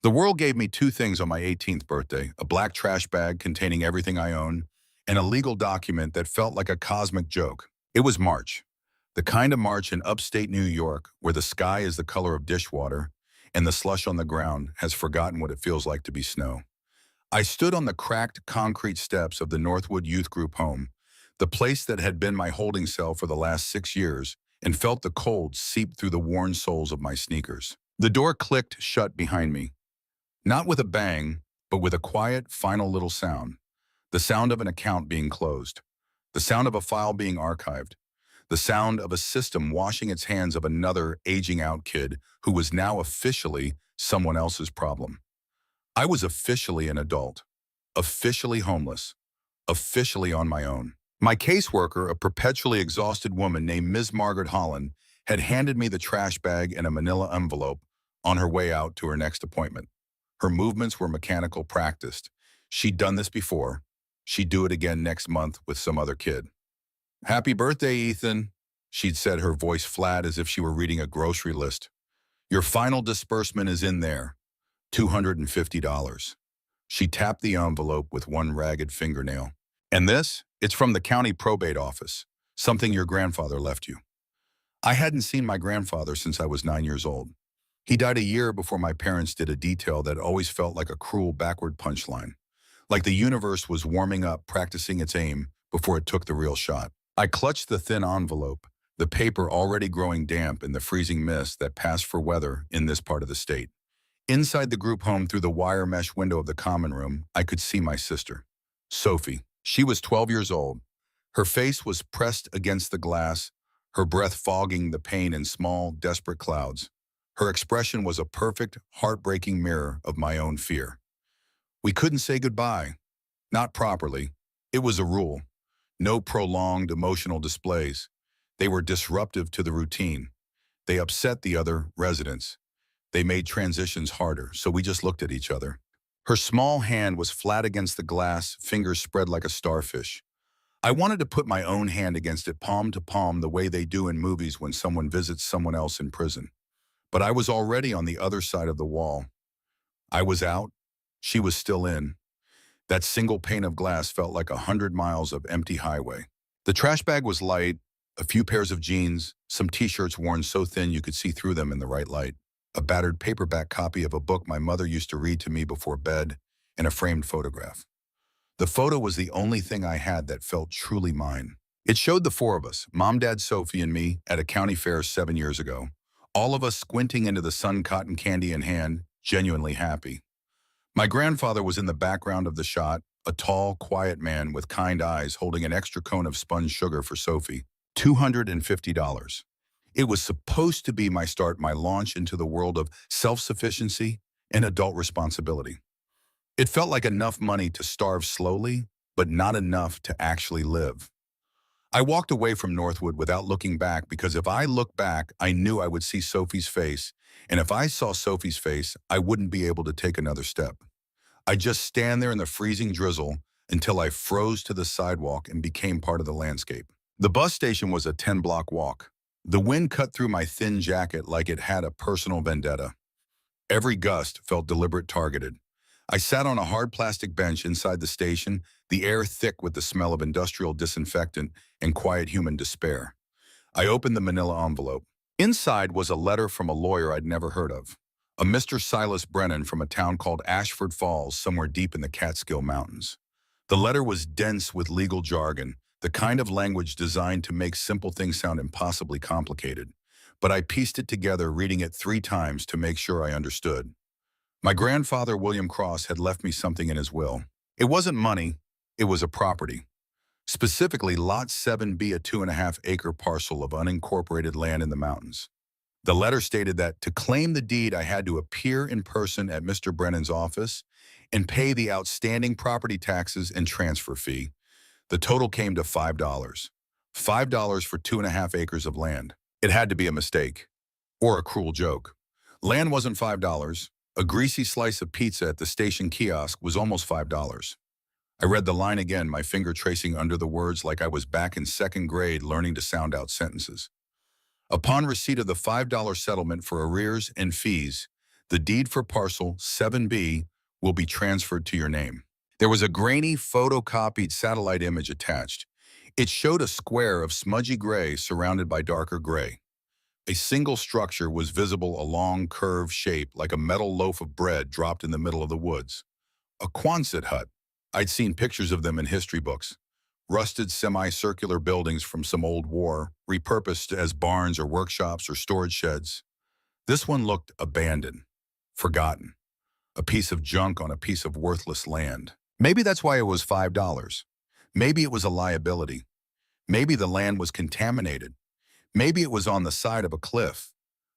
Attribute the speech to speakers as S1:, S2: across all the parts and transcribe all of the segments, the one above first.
S1: The world gave me two things on my 18th birthday: a black trash bag containing everything I own, and a legal document that felt like a cosmic joke. It was March, the kind of March in upstate New York where the sky is the color of dishwater and the slush on the ground has forgotten what it feels like to be snow. I stood on the cracked concrete steps of the Northwood Youth Group home, the place that had been my holding cell for the last 6 years, and felt the cold seep through the worn soles of my sneakers. The door clicked shut behind me, not with a bang, but with a quiet, final little sound. The sound of an account being closed. The sound of a file being archived. The sound of a system washing its hands of another aging out kid who was now officially someone else's problem. I was officially an adult, officially homeless, officially on my own. My caseworker, a perpetually exhausted woman named Ms. Margaret Holland, had handed me the trash bag and a manila envelope on her way out to her next appointment. Her movements were mechanical, practiced. She'd done this before. She'd do it again next month with some other kid. "Happy birthday, Ethan," she'd said, her voice flat as if she were reading a grocery list. "Your final disbursement is in there, $250. She tapped the envelope with one ragged fingernail. "And this? It's from the county probate office, something your grandfather left you." I hadn't seen my grandfather since I was 9 years old. He died a year before my parents did a detail that always felt like a cruel backward punchline, like the universe was warming up, practicing its aim before it took the real shot. I clutched the thin envelope, the paper already growing damp in the freezing mist that passed for weather in this part of the state. Inside the group home, through the wire mesh window of the common room, I could see my sister, Sophie. She was 12 years old. Her face was pressed against the glass, her breath fogging the pain in small, desperate clouds. Her expression was a perfect, heartbreaking mirror of my own fear. We couldn't say goodbye. Not properly. It was a rule. No prolonged emotional displays. They were disruptive to the routine. They upset the other residents. They made transitions harder, so we just looked at each other. Her small hand was flat against the glass, fingers spread like a starfish. I wanted to put my own hand against it, palm to palm, the way they do in movies when someone visits someone else in prison. But I was already on the other side of the wall. I was out. She was still in. That single pane of glass felt like 100 miles of empty highway. The trash bag was light, a few pairs of jeans, some t-shirts worn so thin you could see through them in the right light, a battered paperback copy of a book my mother used to read to me before bed, and a framed photograph. The photo was the only thing I had that felt truly mine. It showed the four of us, Mom, Dad, Sophie, and me, at a county fair 7 years ago. All of us squinting into the sun, cotton candy in hand, genuinely happy. My grandfather was in the background of the shot, a tall, quiet man with kind eyes holding an extra cone of spun sugar for Sophie. $250. It was supposed to be my start, my launch into the world of self-sufficiency and adult responsibility. It felt like enough money to starve slowly, but not enough to actually live. I walked away from Northwood without looking back, because if I looked back, I knew I would see Sophie's face, and if I saw Sophie's face, I wouldn't be able to take another step. I'd just stand there in the freezing drizzle until I froze to the sidewalk and became part of the landscape. The bus station was a 10-block walk. The wind cut through my thin jacket like it had a personal vendetta. Every gust felt deliberate, targeted. I sat on a hard plastic bench inside the station, the air thick with the smell of industrial disinfectant and quiet human despair. I opened the manila envelope. Inside was a letter from a lawyer I'd never heard of, a Mr. Silas Brennan from a town called Ashford Falls, somewhere deep in the Catskill Mountains. The letter was dense with legal jargon, the kind of language designed to make simple things sound impossibly complicated. But I pieced it together, reading it 3 times to make sure I understood. My grandfather, William Cross, had left me something in his will. It wasn't money, it was a property. Specifically, Lot 7B, a 2.5-acre parcel of unincorporated land in the mountains. The letter stated that to claim the deed, I had to appear in person at Mr. Brennan's office and pay the outstanding property taxes and transfer fee. The total came to $5. $5 for 2.5 acres of land. It had to be a mistake, or a cruel joke. Land wasn't $5. A greasy slice of pizza at the station kiosk was almost $5. I read the line again, my finger tracing under the words like I was back in 2nd grade learning to sound out sentences. Upon receipt of the $5 settlement for arrears and fees, The deed for parcel 7B will be transferred to your name. There was a grainy, photocopied satellite image attached. It showed a square of smudgy gray surrounded by darker gray. A single structure was visible, a long, curved shape like a metal loaf of bread dropped in the middle of the woods. A Quonset hut. I'd seen pictures of them in history books. Rusted semicircular buildings from some old war, repurposed as barns or workshops or storage sheds. This one looked abandoned, forgotten, a piece of junk on a piece of worthless land. Maybe that's why it was $5. Maybe it was a liability. Maybe the land was contaminated. Maybe it was on the side of a cliff.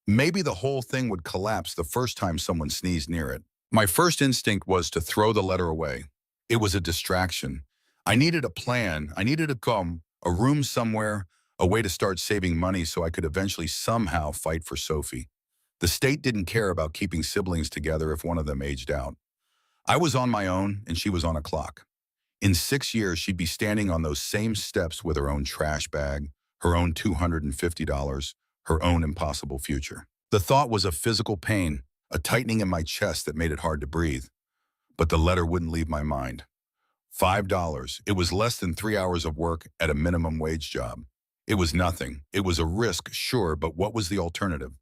S1: Maybe the whole thing would collapse the first time someone sneezed near it. My first instinct was to throw the letter away. It was a distraction. I needed a plan. I needed a room somewhere, a way to start saving money so I could eventually somehow fight for Sophie. The state didn't care about keeping siblings together if one of them aged out. I was on my own and she was on a clock. In 6 years, she'd be standing on those same steps with her own trash bag, her own $250, her own impossible future. The thought was a physical pain, a tightening in my chest that made it hard to breathe. But the letter wouldn't leave my mind. $5. It was less than 3 hours of work at a minimum wage job. It was nothing. It was a risk, sure, but what was the alternative?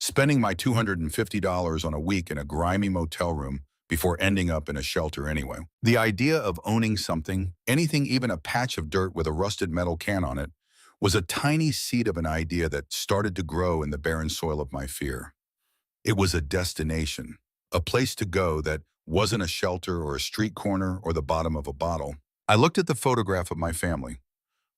S1: Spending my $250 on a week in a grimy motel room before ending up in a shelter anyway. The idea of owning something, anything, even a patch of dirt with a rusted metal can on it, was a tiny seed of an idea that started to grow in the barren soil of my fear. It was a destination, a place to go that wasn't a shelter or a street corner or the bottom of a bottle. I looked at the photograph of my family.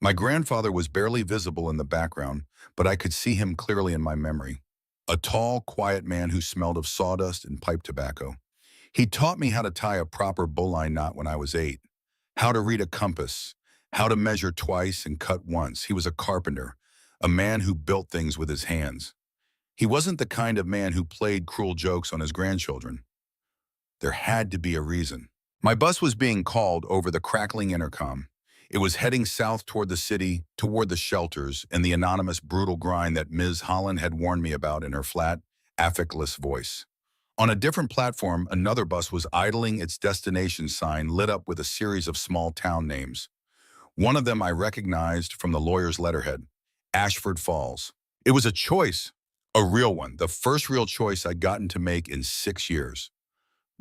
S1: My grandfather was barely visible in the background, but I could see him clearly in my memory. A tall, quiet man who smelled of sawdust and pipe tobacco. He taught me how to tie a proper bowline knot when I was 8, how to read a compass, how to measure twice and cut once. He was a carpenter, a man who built things with his hands. He wasn't the kind of man who played cruel jokes on his grandchildren. There had to be a reason. My bus was being called over the crackling intercom. It was heading south toward the city, toward the shelters, and the anonymous brutal grind that Ms. Holland had warned me about in her flat, affectless voice. On a different platform, another bus was idling, its destination sign lit up with a series of small town names. One of them I recognized from the lawyer's letterhead, Ashford Falls. It was a choice, a real one, the first real choice I'd gotten to make in 6 years.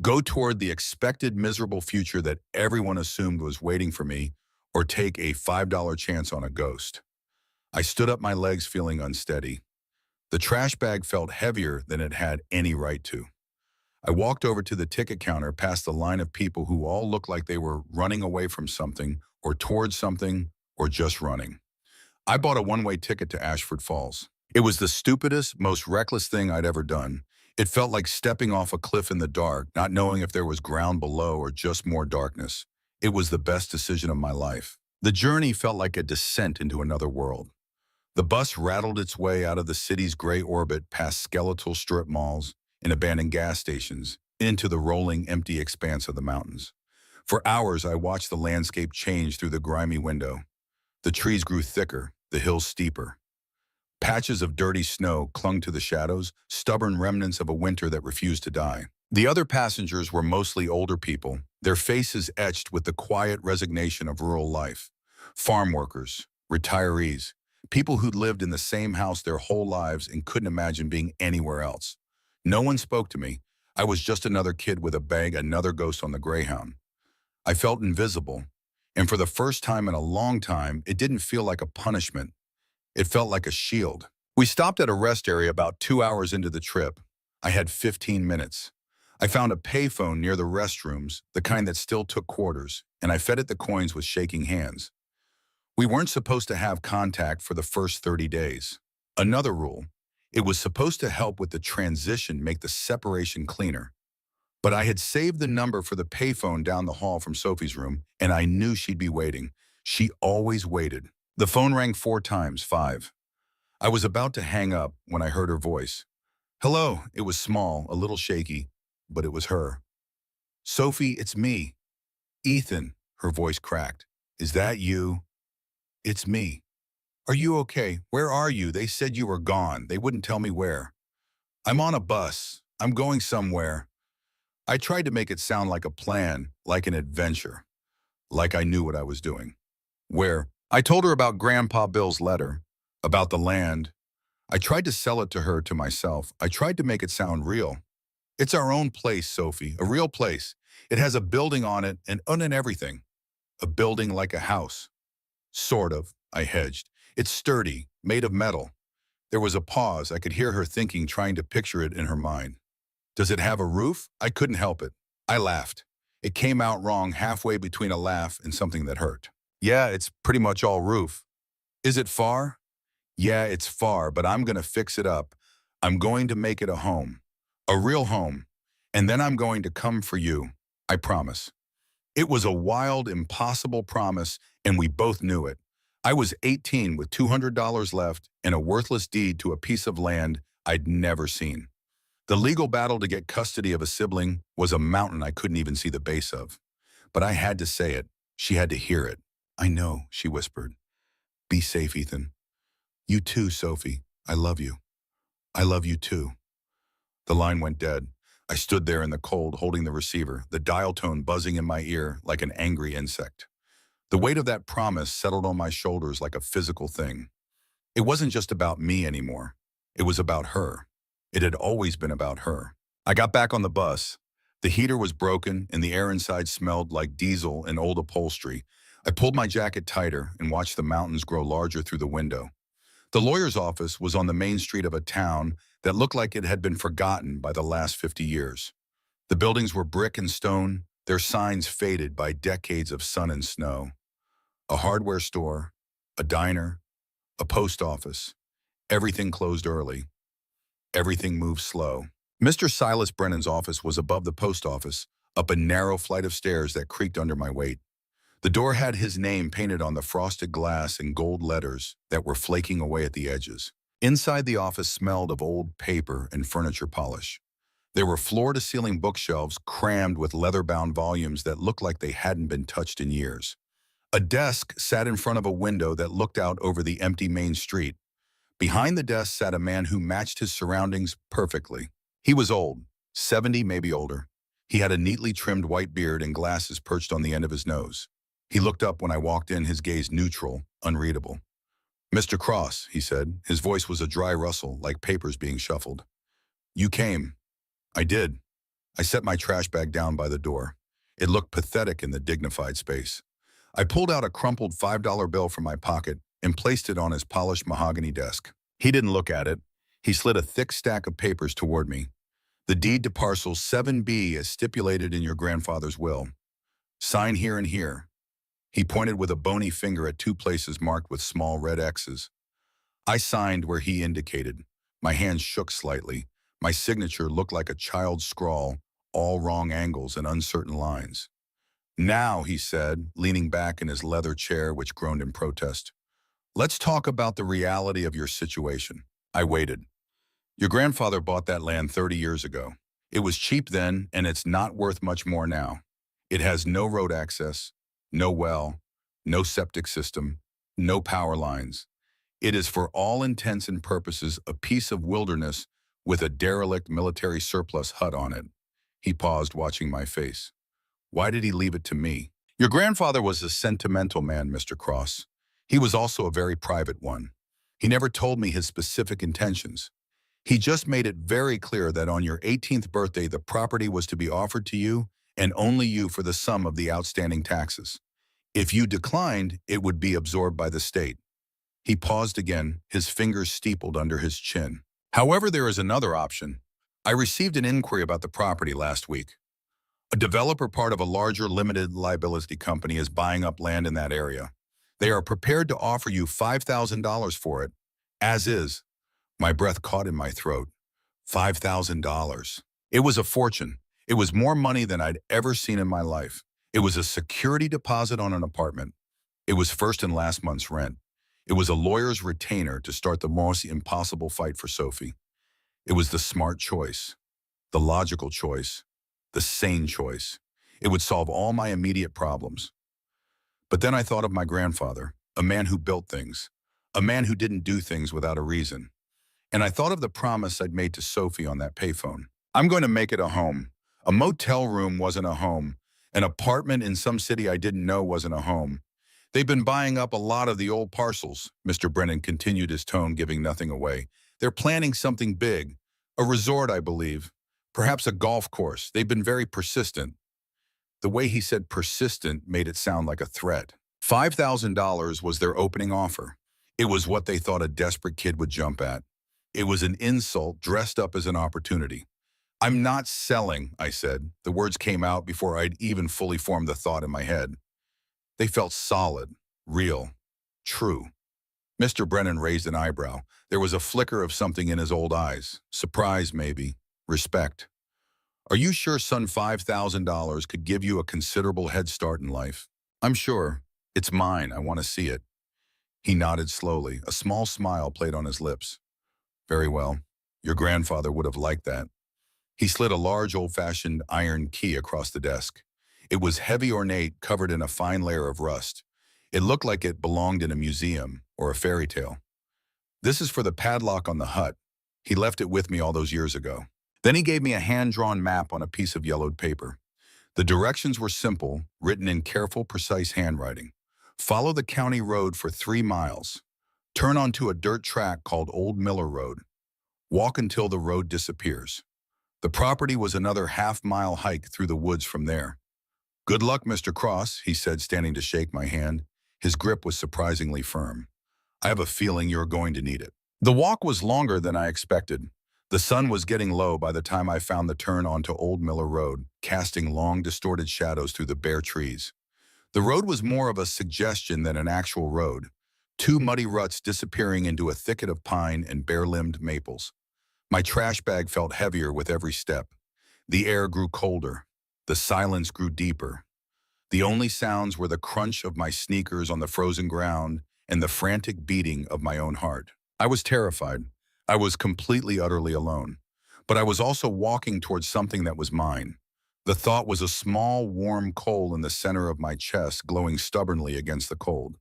S1: Go toward the expected miserable future that everyone assumed was waiting for me, or take a $5 chance on a ghost. I stood up, my legs feeling unsteady. The trash bag felt heavier than it had any right to. I walked over to the ticket counter past the line of people who all looked like they were running away from something, or towards something, or just running. I bought a one-way ticket to Ashford Falls. It was the stupidest, most reckless thing I'd ever done. It felt like stepping off a cliff in the dark, not knowing if there was ground below or just more darkness. It was the best decision of my life. The journey felt like a descent into another world. The bus rattled its way out of the city's gray orbit past skeletal strip malls and abandoned gas stations into the rolling, empty expanse of the mountains. For hours, I watched the landscape change through the grimy window. The trees grew thicker, the hills steeper. Patches of dirty snow clung to the shadows, stubborn remnants of a winter that refused to die. The other passengers were mostly older people, their faces etched with the quiet resignation of rural life. Farm workers, retirees, people who'd lived in the same house their whole lives and couldn't imagine being anywhere else. No one spoke to me. I was just another kid with a bag, another ghost on the Greyhound. I felt invisible, and for the first time in a long time, it didn't feel like a punishment. It felt like a shield. We stopped at a rest area about 2 hours into the trip. I had 15 minutes. I found a payphone near the restrooms, the kind that still took quarters, and I fed it the coins with shaking hands. We weren't supposed to have contact for the first 30 days. Another rule, it was supposed to help with the transition, make the separation cleaner. But I had saved the number for the payphone down the hall from Sophie's room, and I knew she'd be waiting. She always waited. The phone rang 4 times, 5. I was about to hang up when I heard her voice. Hello. It was small, a little shaky, but it was her. Sophie, it's me. Ethan, her voice cracked. Is that you? It's me. Are you okay? Where are you? They said you were gone. They wouldn't tell me where. I'm on a bus. I'm going somewhere. I tried to make it sound like a plan, like an adventure, like I knew what I was doing. Where I told her about Grandpa Bill's letter, about the land. I tried to sell it to her to myself. I tried to make it sound real. It's our own place, Sophie, a real place. It has a building on it and everything. A building like a house. Sort of, I hedged. It's sturdy, made of metal. There was a pause. I could hear her thinking, trying to picture it in her mind. Does it have a roof? I couldn't help it. I laughed. It came out wrong, halfway between a laugh and something that hurt. Yeah, it's pretty much all roof. Is it far? Yeah, it's far, but I'm going to fix it up. I'm going to make it a home. A real home. And then I'm going to come for you. I promise. It was a wild, impossible promise, and we both knew it. I was 18 with $200 left and a worthless deed to a piece of land I'd never seen. The legal battle to get custody of a sibling was a mountain I couldn't even see the base of. But I had to say it. She had to hear it. I know, she whispered. Be safe, Ethan. You too, Sophie. I love you. I love you too. The line went dead. I stood there in the cold, holding the receiver, the dial tone buzzing in my ear like an angry insect. The weight of that promise settled on my shoulders like a physical thing. It wasn't just about me anymore. It was about her. It had always been about her. I got back on the bus. The heater was broken and the air inside smelled like diesel and old upholstery. I pulled my jacket tighter and watched the mountains grow larger through the window. The lawyer's office was on the main street of a town that looked like it had been forgotten by the last 50 years. The buildings were brick and stone, their signs faded by decades of sun and snow. A hardware store, a diner, a post office. Everything closed early. Everything moved slow. Mr. Silas Brennan's office was above the post office, up a narrow flight of stairs that creaked under my weight. The door had his name painted on the frosted glass in gold letters that were flaking away at the edges. Inside the office smelled of old paper and furniture polish. There were floor-to-ceiling bookshelves crammed with leather-bound volumes that looked like they hadn't been touched in years. A desk sat in front of a window that looked out over the empty main street. Behind the desk sat a man who matched his surroundings perfectly. He was old, 70, maybe older. He had a neatly trimmed white beard and glasses perched on the end of his nose. He looked up when I walked in, his gaze neutral, unreadable. Mr. Cross, he said. His voice was a dry rustle, like papers being shuffled. You came. I did. I set my trash bag down by the door. It looked pathetic in the dignified space. I pulled out a crumpled $5 bill from my pocket and placed it on his polished mahogany desk. He didn't look at it. He slid a thick stack of papers toward me. The deed to parcel 7B as stipulated in your grandfather's will. Sign here and here. He pointed with a bony finger at two places marked with small red X's. I signed where he indicated. My hand shook slightly. My signature looked like a child's scrawl, all wrong angles and uncertain lines. Now, he said, leaning back in his leather chair, which groaned in protest, let's talk about the reality of your situation. I waited. Your grandfather bought that land 30 years ago. It was cheap then, and it's not worth much more now. It has no road access, no well, no septic system, no power lines. It is for all intents and purposes a piece of wilderness with a derelict military surplus hut on it. He paused, watching my face. Why did he leave it to me? Your grandfather was a sentimental man, Mr. Cross. He was also a very private one. He never told me his specific intentions. He just made it very clear that on your 18th birthday, the property was to be offered to you and only you for the sum of the outstanding taxes. If you declined, it would be absorbed by the state. He paused again, his fingers steepled under his chin. However, there is another option. I received an inquiry about the property last week. A developer part of a larger limited liability company is buying up land in that area. They are prepared to offer you $5,000 for it, as is. My breath caught in my throat. $5,000. It was a fortune. It was more money than I'd ever seen in my life. It was a security deposit on an apartment. It was first and last month's rent. It was a lawyer's retainer to start the most impossible fight for Sophie. It was the smart choice, the logical choice, the sane choice. It would solve all my immediate problems. But then I thought of my grandfather, a man who built things, a man who didn't do things without a reason. And I thought of the promise I'd made to Sophie on that payphone. I'm going to make it a home. A motel room wasn't a home. An apartment in some city I didn't know wasn't a home. They've been buying up a lot of the old parcels, Mr. Brennan continued, his tone giving nothing away. They're planning something big. A resort, I believe. Perhaps a golf course. They've been very persistent. The way he said persistent made it sound like a threat. $5,000 was their opening offer. It was what they thought a desperate kid would jump at. It was an insult dressed up as an opportunity. I'm not selling, I said. The words came out before I'd even fully formed the thought in my head. They felt solid, real, true. Mr. Brennan raised an eyebrow. There was a flicker of something in his old eyes. Surprise, maybe. Respect. Are you sure son $5,000 could give you a considerable head start in life? I'm sure. It's mine. I want to see it. He nodded slowly. A small smile played on his lips. Very well. Your grandfather would have liked that. He slid a large old-fashioned iron key across the desk. It was heavy, ornate, covered in a fine layer of rust. It looked like it belonged in a museum or a fairy tale. This is for the padlock on the hut. He left it with me all those years ago. Then he gave me a hand-drawn map on a piece of yellowed paper. The directions were simple, written in careful, precise handwriting. Follow the county road for 3 miles. Turn onto a dirt track called Old Miller Road. Walk until the road disappears. The property was another half-mile hike through the woods from there. Good luck, Mr. Cross, he said, standing to shake my hand. His grip was surprisingly firm. I have a feeling you're going to need it. The walk was longer than I expected. The sun was getting low by the time I found the turn onto Old Miller Road, casting long, distorted shadows through the bare trees. The road was more of a suggestion than an actual road, 2 muddy ruts disappearing into a thicket of pine and bare-limbed maples. My trash bag felt heavier with every step. The air grew colder. The silence grew deeper. The only sounds were the crunch of my sneakers on the frozen ground and the frantic beating of my own heart. I was terrified. I was completely, utterly alone. But I was also walking towards something that was mine. The thought was a small, warm coal in the center of my chest, glowing stubbornly against the cold.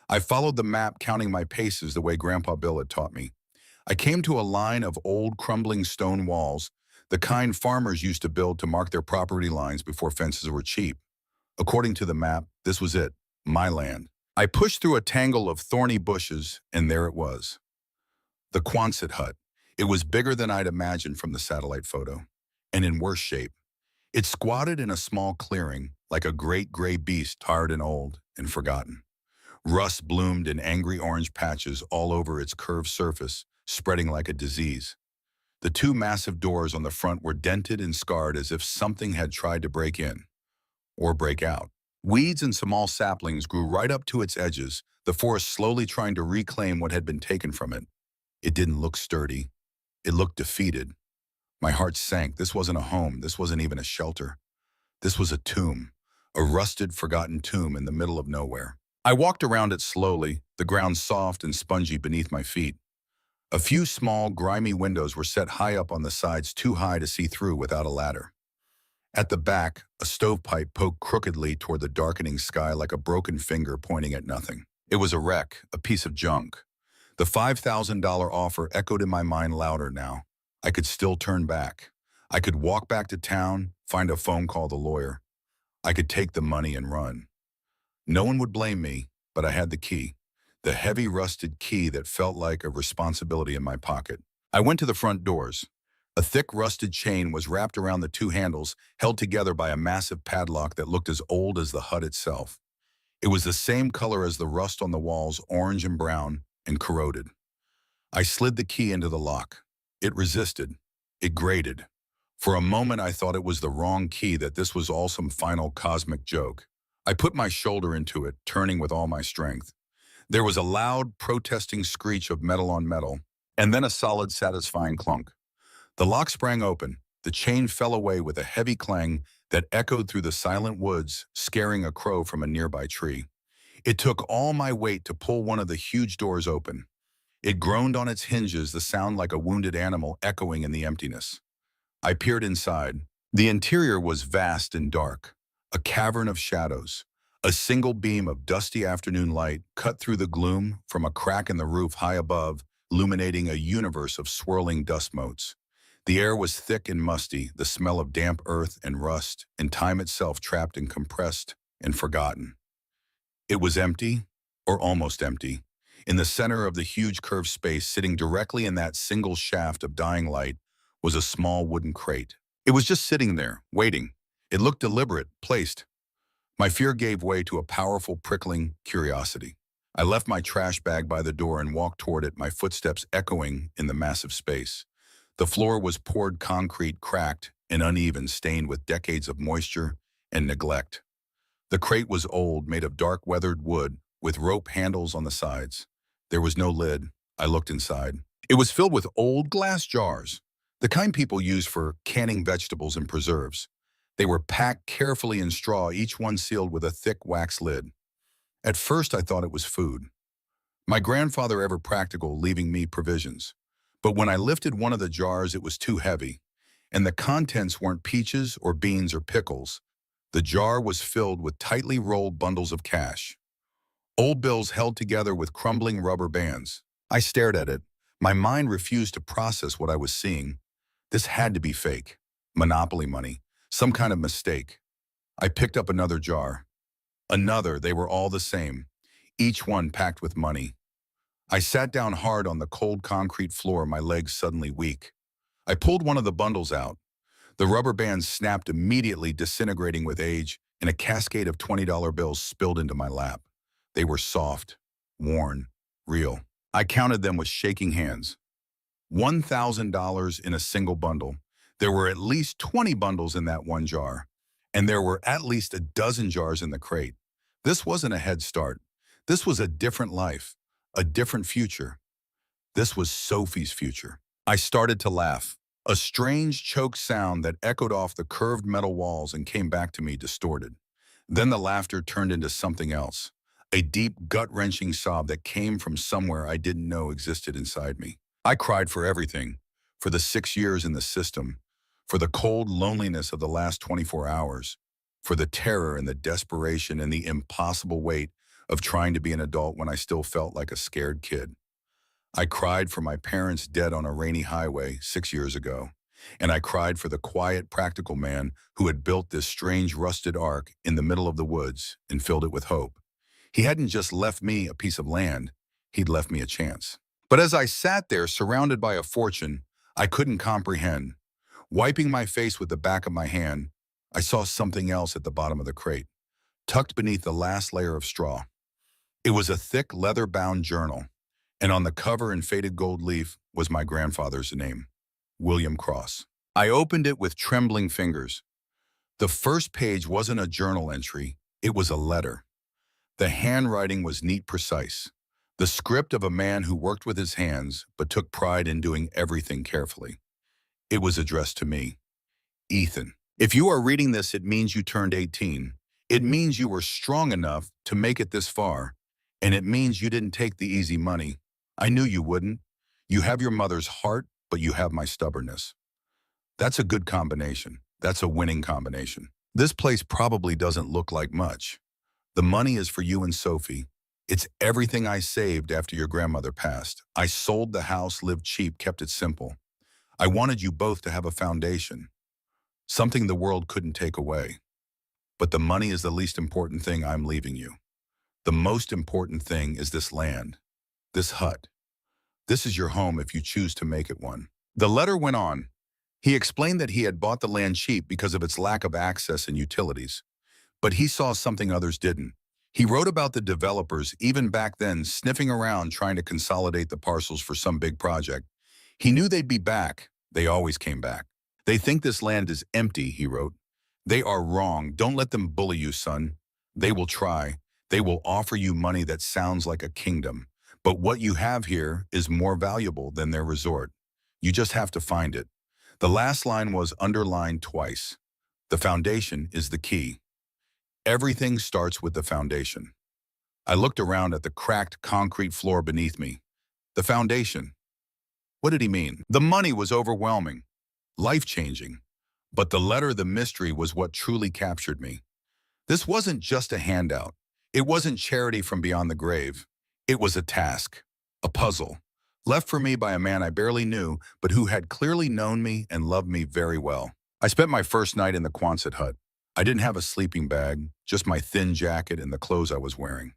S1: I followed the map, counting my paces the way Grandpa Bill had taught me. I came to a line of old, crumbling stone walls, the kind farmers used to build to mark their property lines before fences were cheap. According to the map, this was it, my land. I pushed through a tangle of thorny bushes, and there it was. The Quonset Hut. It was bigger than I'd imagined from the satellite photo, and in worse shape. It squatted in a small clearing, like a great gray beast, tired and old and forgotten. Rust bloomed in angry orange patches all over its curved surface, spreading like a disease. The 2 massive doors on the front were dented and scarred as if something had tried to break in, or break out. Weeds and small saplings grew right up to its edges, the forest slowly trying to reclaim what had been taken from it. It didn't look sturdy. It looked defeated. My heart sank. This wasn't a home. This wasn't even a shelter. This was a tomb, a rusted, forgotten tomb in the middle of nowhere. I walked around it slowly, the ground soft and spongy beneath my feet. A few small, grimy windows were set high up on the sides, too high to see through without a ladder. At the back, a stovepipe poked crookedly toward the darkening sky like a broken finger pointing at nothing. It was a wreck, a piece of junk. The $5,000 offer echoed in my mind louder now. I could still turn back. I could walk back to town, find a phone, call the lawyer. I could take the money and run. No one would blame me, but I had the key. The heavy, rusted key that felt like a responsibility in my pocket. I went to the front doors. A thick, rusted chain was wrapped around the 2 handles, held together by a massive padlock that looked as old as the hut itself. It was the same color as the rust on the walls, orange and brown, and corroded. I slid the key into the lock. It resisted. It grated. For a moment, I thought it was the wrong key, that this was all some final cosmic joke. I put my shoulder into it, turning with all my strength. There was a loud, protesting screech of metal on metal, and then a solid, satisfying clunk. The lock sprang open. The chain fell away with a heavy clang that echoed through the silent woods, scaring a crow from a nearby tree. It took all my weight to pull one of the huge doors open. It groaned on its hinges, the sound like a wounded animal echoing in the emptiness. I peered inside. The interior was vast and dark, a cavern of shadows. A single beam of dusty afternoon light cut through the gloom from a crack in the roof high above, illuminating a universe of swirling dust motes. The air was thick and musty, the smell of damp earth and rust, and time itself trapped and compressed and forgotten. It was empty, or almost empty. In the center of the huge curved space, sitting directly in that single shaft of dying light, was a small wooden crate. It was just sitting there, waiting. It looked deliberate, placed. My fear gave way to a powerful, prickling curiosity. I left my trash bag by the door and walked toward it, my footsteps echoing in the massive space. The floor was poured concrete, cracked and uneven, stained with decades of moisture and neglect. The crate was old, made of dark weathered wood, with rope handles on the sides. There was no lid. I looked inside. It was filled with old glass jars, the kind people use for canning vegetables and preserves. They were packed carefully in straw, each one sealed with a thick wax lid. At first, I thought it was food. My grandfather ever practical, leaving me provisions. But when I lifted one of the jars, it was too heavy, and the contents weren't peaches or beans or pickles. The jar was filled with tightly rolled bundles of cash. Old bills held together with crumbling rubber bands. I stared at it. My mind refused to process what I was seeing. This had to be fake. Monopoly money. Some kind of mistake. I picked up another jar. Another, they were all the same. Each one packed with money. I sat down hard on the cold concrete floor, my legs suddenly weak. I pulled one of the bundles out. The rubber bands snapped immediately, disintegrating with age, and a cascade of $20 bills spilled into my lap. They were soft, worn, real. I counted them with shaking hands. $1,000 in a single bundle. There were at least 20 bundles in that one jar, and there were at least a dozen jars in the crate. This wasn't a head start. This was a different life, a different future. This was Sophie's future. I started to laugh, a strange choked sound that echoed off the curved metal walls and came back to me distorted. Then the laughter turned into something else, a deep, gut-wrenching sob that came from somewhere I didn't know existed inside me. I cried for everything, for the 6 years in the system, for the cold loneliness of the last 24 hours, for the terror and the desperation and the impossible weight of trying to be an adult when I still felt like a scared kid. I cried for my parents dead on a rainy highway 6 years ago, and I cried for the quiet, practical man who had built this strange rusted ark in the middle of the woods and filled it with hope. He hadn't just left me a piece of land, he'd left me a chance. But as I sat there surrounded by a fortune I couldn't comprehend, wiping my face with the back of my hand, I saw something else at the bottom of the crate, tucked beneath the last layer of straw. It was a thick, leather-bound journal, and on the cover in faded gold leaf was my grandfather's name, William Cross. I opened it with trembling fingers. The first page wasn't a journal entry, it was a letter. The handwriting was neat, precise. The script of a man who worked with his hands but took pride in doing everything carefully. It was addressed to me, Ethan. If you are reading this, it means you turned 18. It means you were strong enough to make it this far. And it means you didn't take the easy money. I knew you wouldn't. You have your mother's heart, but you have my stubbornness. That's a good combination. That's a winning combination. This place probably doesn't look like much. The money is for you and Sophie. It's everything I saved after your grandmother passed. I sold the house, lived cheap, kept it simple. I wanted you both to have a foundation, something the world couldn't take away. But the money is the least important thing I'm leaving you. The most important thing is this land, this hut. This is your home if you choose to make it one. The letter went on. He explained that he had bought the land cheap because of its lack of access and utilities. But he saw something others didn't. He wrote about the developers, even back then, sniffing around trying to consolidate the parcels for some big project. He knew they'd be back. They always came back. They think this land is empty, he wrote. They are wrong. Don't let them bully you, son. They will try. They will offer you money that sounds like a kingdom. But what you have here is more valuable than their resort. You just have to find it. The last line was underlined twice. The foundation is the key. Everything starts with the foundation. I looked around at the cracked concrete floor beneath me. The foundation. What did he mean? The money was overwhelming, life-changing. But the letter, the mystery, was what truly captured me. This wasn't just a handout. It wasn't charity from beyond the grave. It was a task, a puzzle, left for me by a man I barely knew, but who had clearly known me and loved me very well. I spent my first night in the Quonset hut. I didn't have a sleeping bag, just my thin jacket and the clothes I was wearing.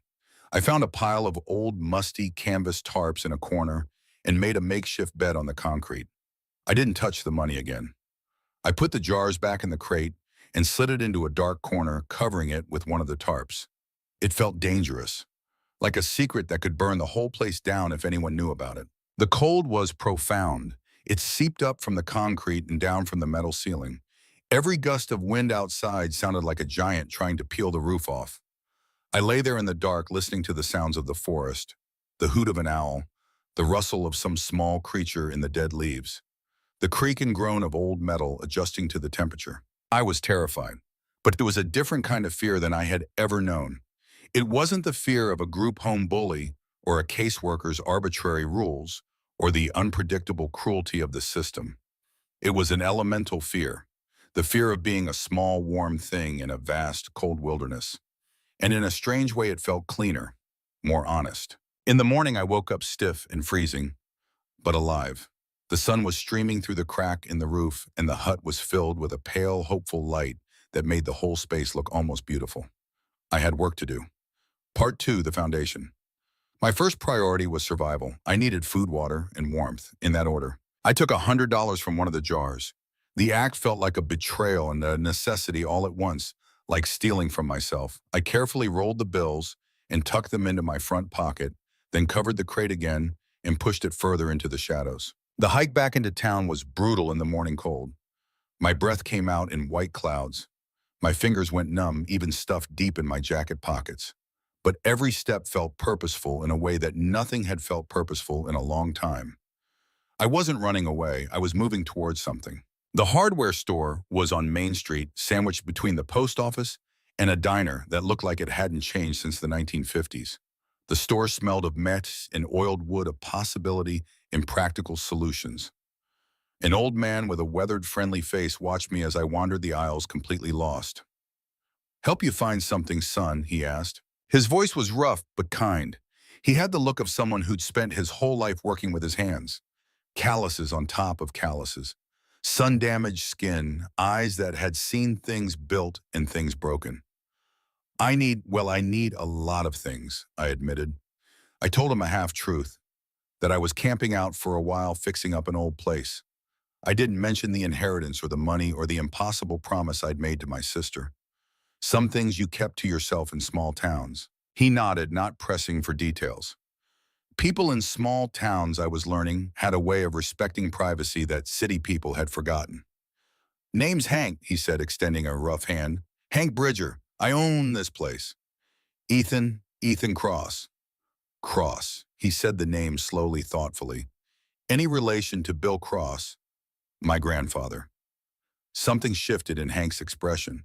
S1: I found a pile of old, musty canvas tarps in a corner and made a makeshift bed on the concrete. I didn't touch the money again. I put the jars back in the crate and slid it into a dark corner, covering it with one of the tarps. It felt dangerous, like a secret that could burn the whole place down if anyone knew about it. The cold was profound. It seeped up from the concrete and down from the metal ceiling. Every gust of wind outside sounded like a giant trying to peel the roof off. I lay there in the dark listening to the sounds of the forest, the hoot of an owl, the rustle of some small creature in the dead leaves, the creak and groan of old metal adjusting to the temperature. I was terrified, but it was a different kind of fear than I had ever known. It wasn't the fear of a group home bully or a caseworker's arbitrary rules or the unpredictable cruelty of the system. It was an elemental fear, the fear of being a small, warm thing in a vast, cold wilderness. And in a strange way, it felt cleaner, more honest. In the morning, I woke up stiff and freezing, but alive. The sun was streaming through the crack in the roof, and the hut was filled with a pale, hopeful light that made the whole space look almost beautiful. I had work to do. Part 2, the foundation. My first priority was survival. I needed food, water, and warmth, in that order. I took $100 from one of the jars. The act felt like a betrayal and a necessity all at once, like stealing from myself. I carefully rolled the bills and tucked them into my front pocket, then covered the crate again and pushed it further into the shadows. The hike back into town was brutal in the morning cold. My breath came out in white clouds. My fingers went numb, even stuffed deep in my jacket pockets. But every step felt purposeful in a way that nothing had felt purposeful in a long time. I wasn't running away, I was moving towards something. The hardware store was on Main Street, sandwiched between the post office and a diner that looked like it hadn't changed since the 1950s. The store smelled of mess and oiled wood, of possibility and practical solutions. An old man with a weathered, friendly face watched me as I wandered the aisles, completely lost. "Help you find something, son?" he asked. His voice was rough but kind. He had the look of someone who'd spent his whole life working with his hands. Calluses on top of calluses. Sun-damaged skin, eyes that had seen things built and things broken. I need a lot of things," I admitted. I told him a half-truth, that I was camping out for a while fixing up an old place. I didn't mention the inheritance or the money or the impossible promise I'd made to my sister. Some things you kept to yourself in small towns. He nodded, not pressing for details. People in small towns, I was learning, had a way of respecting privacy that city people had forgotten. "Name's Hank," he said, extending a rough hand. "Hank Bridger. I own this place." Ethan Cross." "Cross." He said the name slowly, thoughtfully. "Any relation to Bill Cross?" "My grandfather." Something shifted in Hank's expression.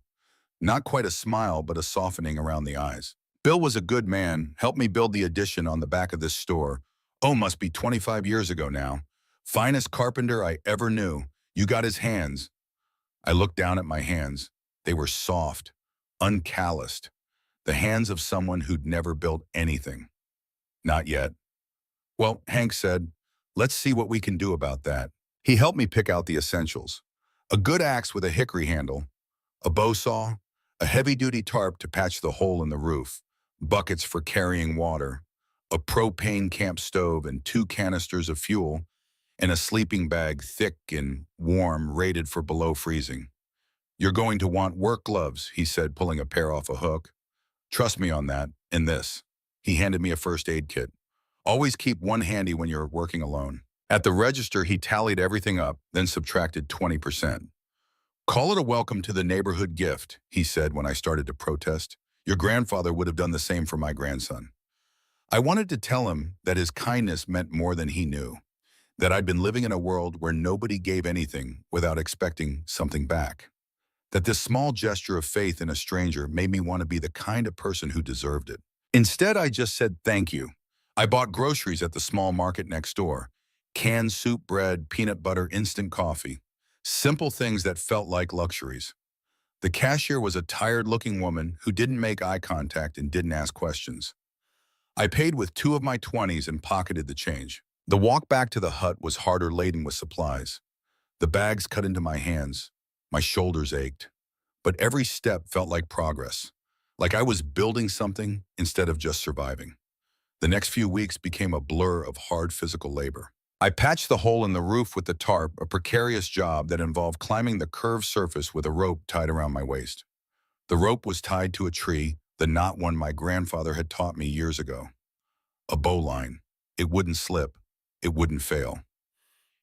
S1: Not quite a smile, but a softening around the eyes. "Bill was a good man, helped me build the addition on the back of this store. Oh, must be 25 years ago now. Finest carpenter I ever knew. You got his hands." I looked down at my hands. They were soft, uncalloused. The hands of someone who'd never built anything. "Not yet." "Well," Hank said, "let's see what we can do about that." He helped me pick out the essentials. A good axe with a hickory handle, a bow saw, a heavy-duty tarp to patch the hole in the roof, buckets for carrying water, a propane camp stove and 2 canisters of fuel, and a sleeping bag thick and warm, rated for below freezing. "You're going to want work gloves," he said, pulling a pair off a hook. "Trust me on that, and this." He handed me a first aid kit. "Always keep one handy when you're working alone." At the register, he tallied everything up, then subtracted 20%. "Call it a welcome to the neighborhood gift," he said when I started to protest. "Your grandfather would have done the same for my grandson." I wanted to tell him that his kindness meant more than he knew, that I'd been living in a world where nobody gave anything without expecting something back, that this small gesture of faith in a stranger made me want to be the kind of person who deserved it. Instead, I just said thank you. I bought groceries at the small market next door. Canned soup, bread, peanut butter, instant coffee. Simple things that felt like luxuries. The cashier was a tired-looking woman who didn't make eye contact and didn't ask questions. I paid with 2 of my 20s and pocketed the change. The walk back to the hut was harder laden with supplies. The bags cut into my hands. My shoulders ached. But every step felt like progress, like I was building something instead of just surviving. The next few weeks became a blur of hard physical labor. I patched the hole in the roof with the tarp, a precarious job that involved climbing the curved surface with a rope tied around my waist. The rope was tied to a tree, the knot one my grandfather had taught me years ago. A bowline. It wouldn't slip. It wouldn't fail.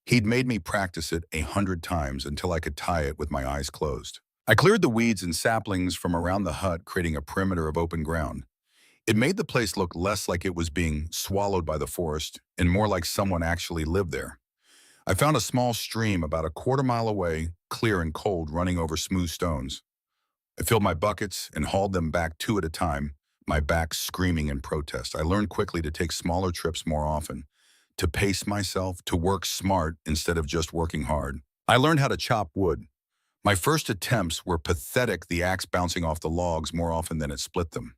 S1: He'd made me practice it 100 times until I could tie it with my eyes closed. I cleared the weeds and saplings from around the hut, creating a perimeter of open ground. It made the place look less like it was being swallowed by the forest and more like someone actually lived there. I found a small stream about a quarter-mile away, clear and cold, running over smooth stones. I filled my buckets and hauled them back two at a time, my back screaming in protest. I learned quickly to take smaller trips more often, to pace myself, to work smart instead of just working hard. I learned how to chop wood. My first attempts were pathetic, the axe bouncing off the logs more often than it split them.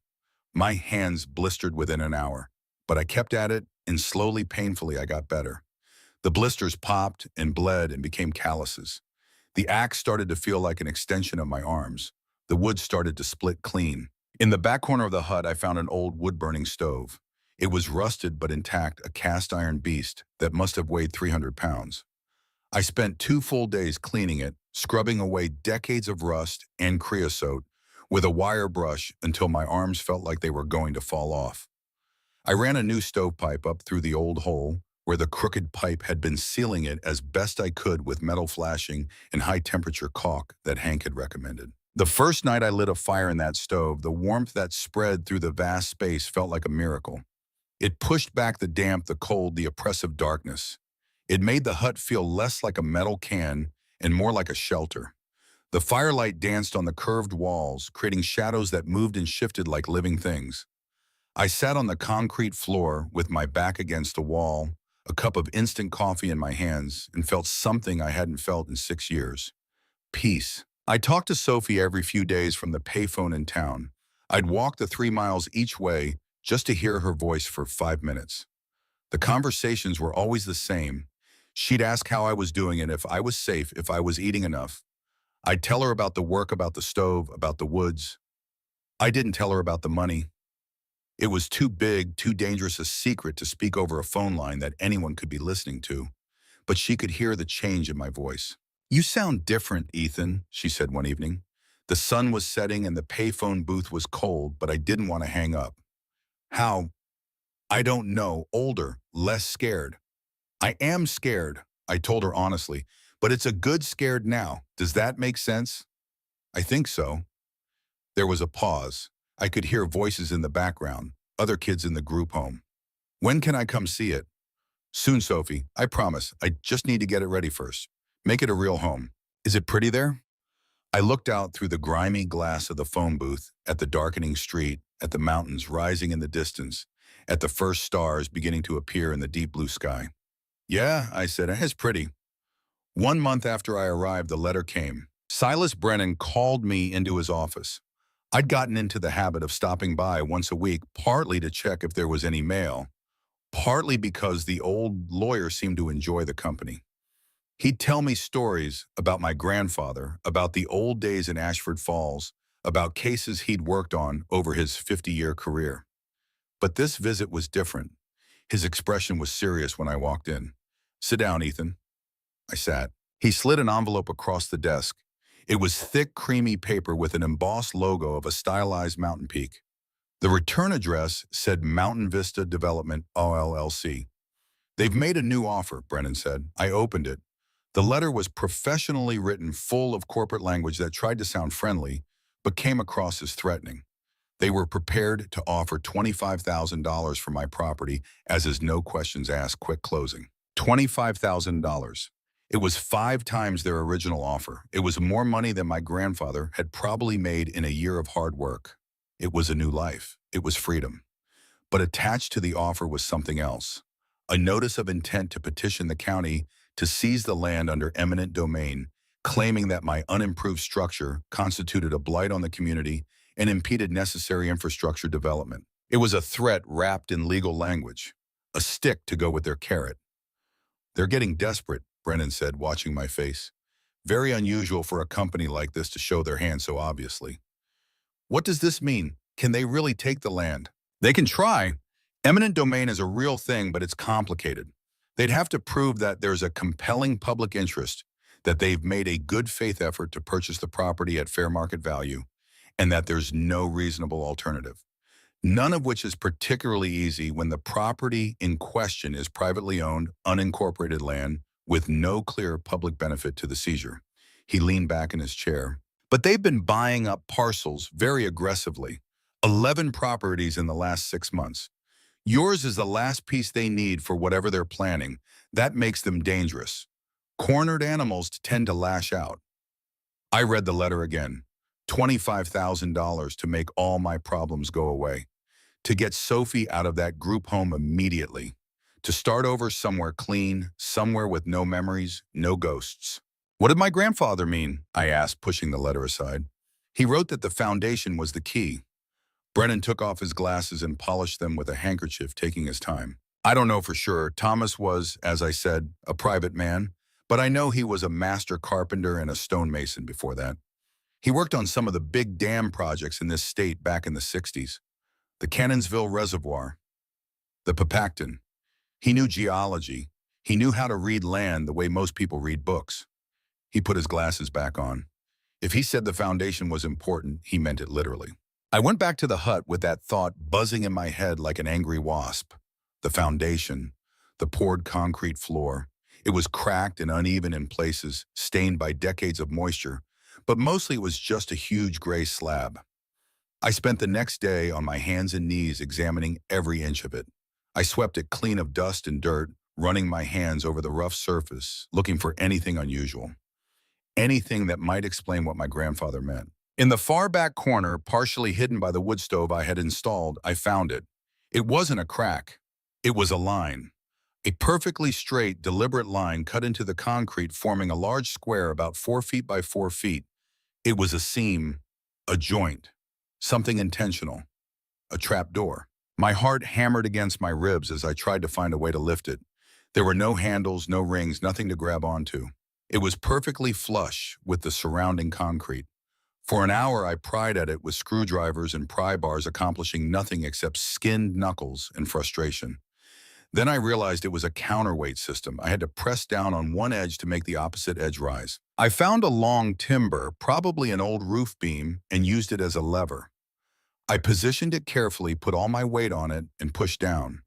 S1: My hands blistered within an hour, but I kept at it, and slowly, painfully, I got better. The blisters popped and bled and became calluses. The axe started to feel like an extension of my arms. The wood started to split clean. In the back corner of the hut, I found an old wood-burning stove. It was rusted but intact, a cast-iron beast that must have weighed 300 pounds. I spent 2 full days cleaning it, scrubbing away decades of rust and creosote with a wire brush until my arms felt like they were going to fall off. I ran a new stovepipe up through the old hole where the crooked pipe had been, sealing it as best I could with metal flashing and high-temperature caulk that Hank had recommended. The first night I lit a fire in that stove, the warmth that spread through the vast space felt like a miracle. It pushed back the damp, the cold, the oppressive darkness. It made the hut feel less like a metal can and more like a shelter. The firelight danced on the curved walls, creating shadows that moved and shifted like living things. I sat on the concrete floor with my back against the wall, a cup of instant coffee in my hands, and felt something I hadn't felt in 6 years. Peace. I talked to Sophie every few days from the payphone in town. I'd walk the 3 miles each way just to hear her voice for 5 minutes. The conversations were always the same. She'd ask how I was doing and if I was safe, if I was eating enough. I'd tell her about the work, about the stove, about the woods. I didn't tell her about the money. It was too big, too dangerous a secret to speak over a phone line that anyone could be listening to. But she could hear the change in my voice. "You sound different, Ethan," she said one evening. The sun was setting and the payphone booth was cold, but I didn't want to hang up. "How?" "I don't know. Older, less scared." "I am scared," I told her honestly, "but it's a good scared now. Does that make sense?" "I think so." There was a pause. I could hear voices in the background, other kids in the group home. "When can I come see it?" "Soon, Sophie. I promise. I just need to get it ready first. Make it a real home. Is it pretty there?" I looked out through the grimy glass of the phone booth, at the darkening street, at the mountains rising in the distance, at the first stars beginning to appear in the deep blue sky. "Yeah," I said, "it's pretty." 1 month after I arrived, the letter came. Silas Brennan called me into his office. I'd gotten into the habit of stopping by once a week, partly to check if there was any mail, partly because the old lawyer seemed to enjoy the company. He'd tell me stories about my grandfather, about the old days in Ashford Falls, about cases he'd worked on over his 50-year career. But this visit was different. His expression was serious when I walked in. "Sit down, Ethan." I sat. He slid an envelope across the desk. It was thick, creamy paper with an embossed logo of a stylized mountain peak. The return address said Mountain Vista Development, LLC. "They've made a new offer," Brennan said. I opened it. The letter was professionally written, full of corporate language that tried to sound friendly, but came across as threatening. They were prepared to offer $25,000 for my property, as is no questions asked, quick closing. $25,000. It was 5 times their original offer. It was more money than my grandfather had probably made in a year of hard work. It was a new life. It was freedom. But attached to the offer was something else. A notice of intent to petition the county to seize the land under eminent domain, claiming that my unimproved structure constituted a blight on the community and impeded necessary infrastructure development. It was a threat wrapped in legal language, a stick to go with their carrot. They're getting desperate, Brennan said, watching my face. Very unusual for a company like this to show their hand so obviously. What does this mean? Can they really take the land? They can try. Eminent domain is a real thing, but it's complicated. They'd have to prove that there's a compelling public interest, that they've made a good faith effort to purchase the property at fair market value, and that there's no reasonable alternative. None of which is particularly easy when the property in question is privately owned, unincorporated land with no clear public benefit to the seizure. He leaned back in his chair. But they've been buying up parcels very aggressively. 11 properties in the last 6 months. Yours is the last piece they need for whatever they're planning. That makes them dangerous. Cornered animals tend to lash out. I read the letter again. $25,000 to make all my problems go away. To get Sophie out of that group home immediately. To start over somewhere clean, somewhere with no memories, no ghosts. What did my grandfather mean? I asked, pushing the letter aside. He wrote that the foundation was the key. Brennan took off his glasses and polished them with a handkerchief, taking his time. I don't know for sure. Thomas was, as I said, a private man, but I know he was a master carpenter and a stonemason before that. He worked on some of the big dam projects in this state back in the 60s. The Cannonsville Reservoir, the Papacton. He knew geology. He knew how to read land the way most people read books. He put his glasses back on. If he said the foundation was important, he meant it literally. I went back to the hut with that thought buzzing in my head like an angry wasp. The foundation, the poured concrete floor. It was cracked and uneven in places, stained by decades of moisture, but mostly it was just a huge gray slab. I spent the next day on my hands and knees examining every inch of it. I swept it clean of dust and dirt, running my hands over the rough surface, looking for anything unusual. Anything that might explain what my grandfather meant. In the far back corner, partially hidden by the wood stove I had installed, I found it. It wasn't a crack. It was a line. A perfectly straight, deliberate line cut into the concrete, forming a large square about 4 feet by 4 feet. It was a seam, a joint, something intentional, a trap door. My heart hammered against my ribs as I tried to find a way to lift it. There were no handles, no rings, nothing to grab onto. It was perfectly flush with the surrounding concrete. For an hour, I pried at it with screwdrivers and pry bars, accomplishing nothing except skinned knuckles and frustration. Then I realized it was a counterweight system. I had to press down on one edge to make the opposite edge rise. I found a long timber, probably an old roof beam, and used it as a lever. I positioned it carefully, put all my weight on it, and pushed down.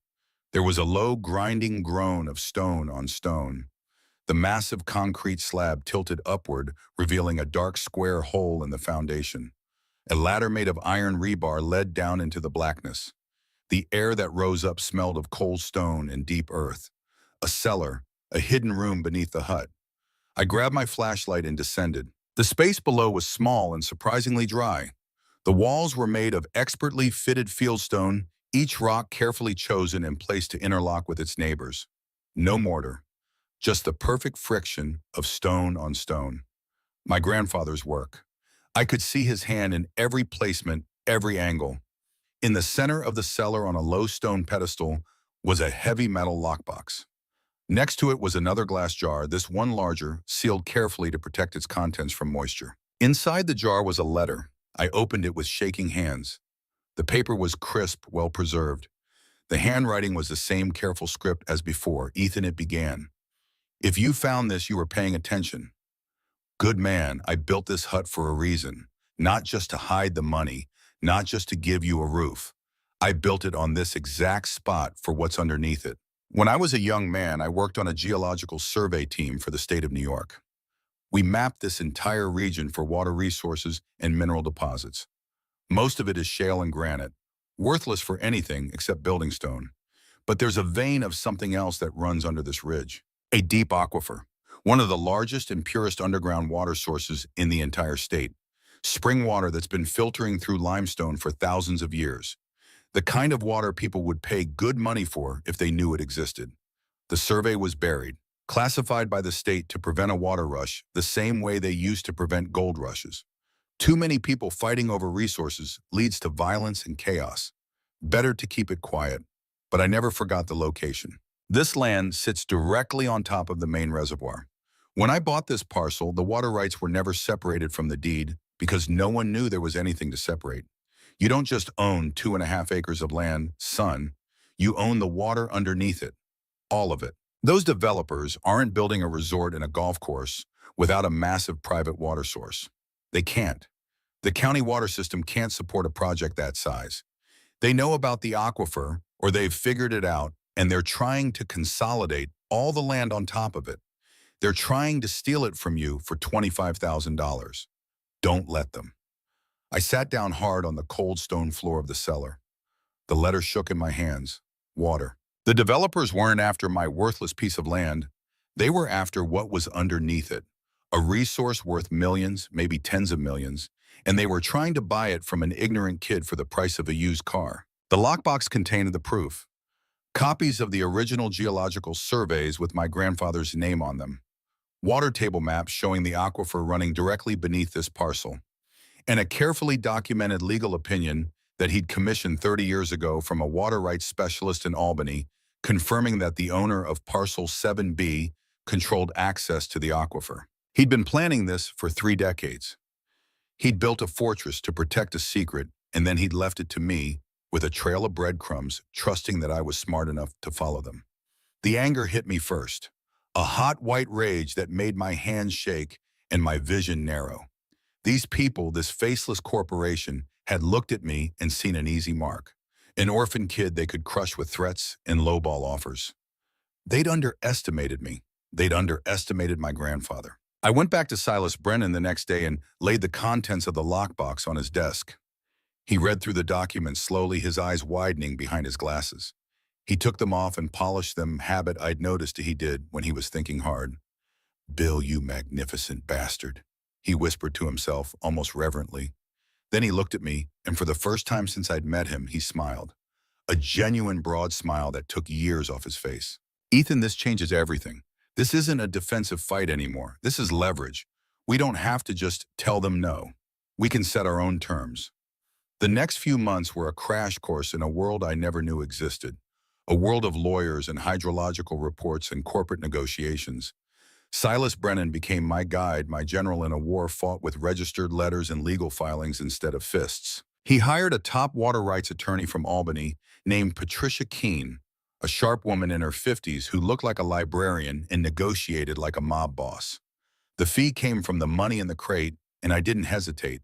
S1: There was a low, grinding groan of stone on stone. The massive concrete slab tilted upward, revealing a dark square hole in the foundation. A ladder made of iron rebar led down into the blackness. The air that rose up smelled of cold stone and deep earth. A cellar, a hidden room beneath the hut. I grabbed my flashlight and descended. The space below was small and surprisingly dry. The walls were made of expertly fitted fieldstone, each rock carefully chosen and placed to interlock with its neighbors. No mortar. Just the perfect friction of stone on stone. My grandfather's work. I could see his hand in every placement, every angle. In the center of the cellar on a low stone pedestal was a heavy metal lockbox. Next to it was another glass jar, this one larger, sealed carefully to protect its contents from moisture. Inside the jar was a letter. I opened it with shaking hands. The paper was crisp, well preserved. The handwriting was the same careful script as before. Ethan, it began. If you found this, you were paying attention. Good man, I built this hut for a reason, not just to hide the money, not just to give you a roof. I built it on this exact spot for what's underneath it. When I was a young man, I worked on a geological survey team for the state of New York. We mapped this entire region for water resources and mineral deposits. Most of it is shale and granite, worthless for anything except building stone. But there's a vein of something else that runs under this ridge. A deep aquifer, one of the largest and purest underground water sources in the entire state. Spring water that's been filtering through limestone for thousands of years. The kind of water people would pay good money for if they knew it existed. The survey was buried, classified by the state to prevent a water rush the same way they used to prevent gold rushes. Too many people fighting over resources leads to violence and chaos. Better to keep it quiet. But I never forgot the location. This land sits directly on top of the main reservoir. When I bought this parcel, the water rights were never separated from the deed because no one knew there was anything to separate. You don't just own 2.5 acres of land, son. You own the water underneath it, all of it. Those developers aren't building a resort and a golf course without a massive private water source. They can't. The county water system can't support a project that size. They know about the aquifer, or they've figured it out, and they're trying to consolidate all the land on top of it. They're trying to steal it from you for $25,000. Don't let them. I sat down hard on the cold stone floor of the cellar. The letter shook in my hands. Water. The developers weren't after my worthless piece of land. They were after what was underneath it, a resource worth millions, maybe tens of millions, and they were trying to buy it from an ignorant kid for the price of a used car. The lockbox contained the proof. Copies of the original geological surveys with my grandfather's name on them. Water table maps showing the aquifer running directly beneath this parcel. And a carefully documented legal opinion that he'd commissioned 30 years ago from a water rights specialist in Albany, confirming that the owner of Parcel 7B controlled access to the aquifer. He'd been planning this for 3 decades. He'd built a fortress to protect a secret, and then he'd left it to me with a trail of breadcrumbs, trusting that I was smart enough to follow them. The anger hit me first, a hot white rage that made my hands shake and my vision narrow. These people, this faceless corporation, had looked at me and seen an easy mark, an orphan kid they could crush with threats and lowball offers. They'd underestimated me. They'd underestimated my grandfather. I went back to Silas Brennan the next day and laid the contents of the lockbox on his desk. He read through the documents slowly, his eyes widening behind his glasses. He took them off and polished them, habit I'd noticed he did when he was thinking hard. "Bill, you magnificent bastard," he whispered to himself, almost reverently. Then he looked at me, and for the first time since I'd met him, he smiled. A genuine broad smile that took years off his face. "Ethan, this changes everything. This isn't a defensive fight anymore. This is leverage. We don't have to just tell them no. We can set our own terms." The next few months were a crash course in a world I never knew existed, a world of lawyers and hydrological reports and corporate negotiations. Silas Brennan became my guide, my general in a war fought with registered letters and legal filings instead of fists. He hired a top water rights attorney from Albany named Patricia Keene, a sharp woman in her 50s who looked like a librarian and negotiated like a mob boss. The fee came from the money in the crate, and I didn't hesitate.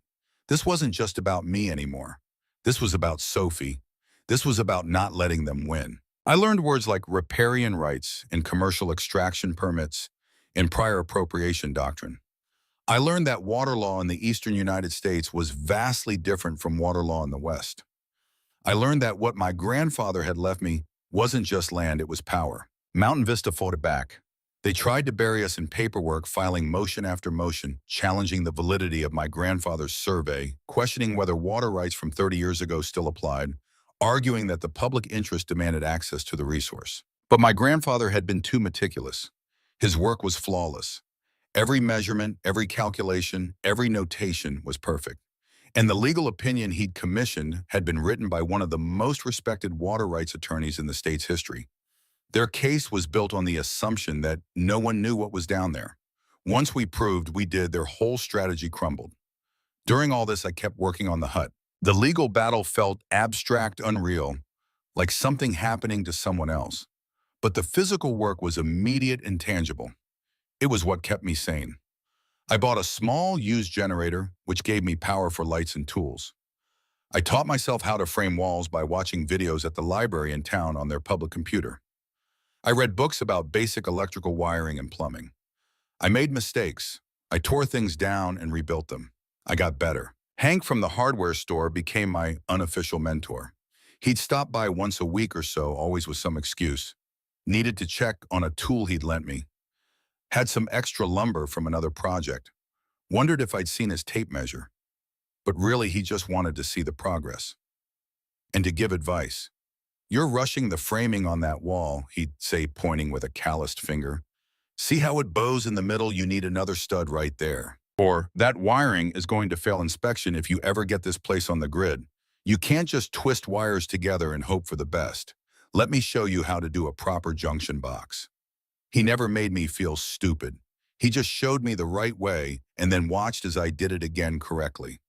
S1: This wasn't just about me anymore. This was about Sophie. This was about not letting them win. I learned words like riparian rights and commercial extraction permits and prior appropriation doctrine. I learned that water law in the eastern United States was vastly different from water law in the West. I learned that what my grandfather had left me wasn't just land, it was power. Mountain Vista fought it back. They tried to bury us in paperwork, filing motion after motion, challenging the validity of my grandfather's survey, questioning whether water rights from 30 years ago still applied, arguing that the public interest demanded access to the resource. But my grandfather had been too meticulous. His work was flawless. Every measurement, every calculation, every notation was perfect. And the legal opinion he'd commissioned had been written by one of the most respected water rights attorneys in the state's history. Their case was built on the assumption that no one knew what was down there. Once we proved we did, their whole strategy crumbled. During all this, I kept working on the hut. The legal battle felt abstract, unreal, like something happening to someone else. But the physical work was immediate and tangible. It was what kept me sane. I bought a small used generator, which gave me power for lights and tools. I taught myself how to frame walls by watching videos at the library in town on their public computer. I read books about basic electrical wiring and plumbing. I made mistakes. I tore things down and rebuilt them. I got better. Hank from the hardware store became my unofficial mentor. He'd stop by once a week or so, always with some excuse. Needed to check on a tool he'd lent me. Had some extra lumber from another project. Wondered if I'd seen his tape measure. But really, he just wanted to see the progress. And to give advice. "You're rushing the framing on that wall," he'd say, pointing with a calloused finger. "See how it bows in the middle? You need another stud right there." Or, "That wiring is going to fail inspection if you ever get this place on the grid. You can't just twist wires together and hope for the best. Let me show you how to do a proper junction box. He never made me feel stupid. He just showed me the right way and then watched as I did it again correctly.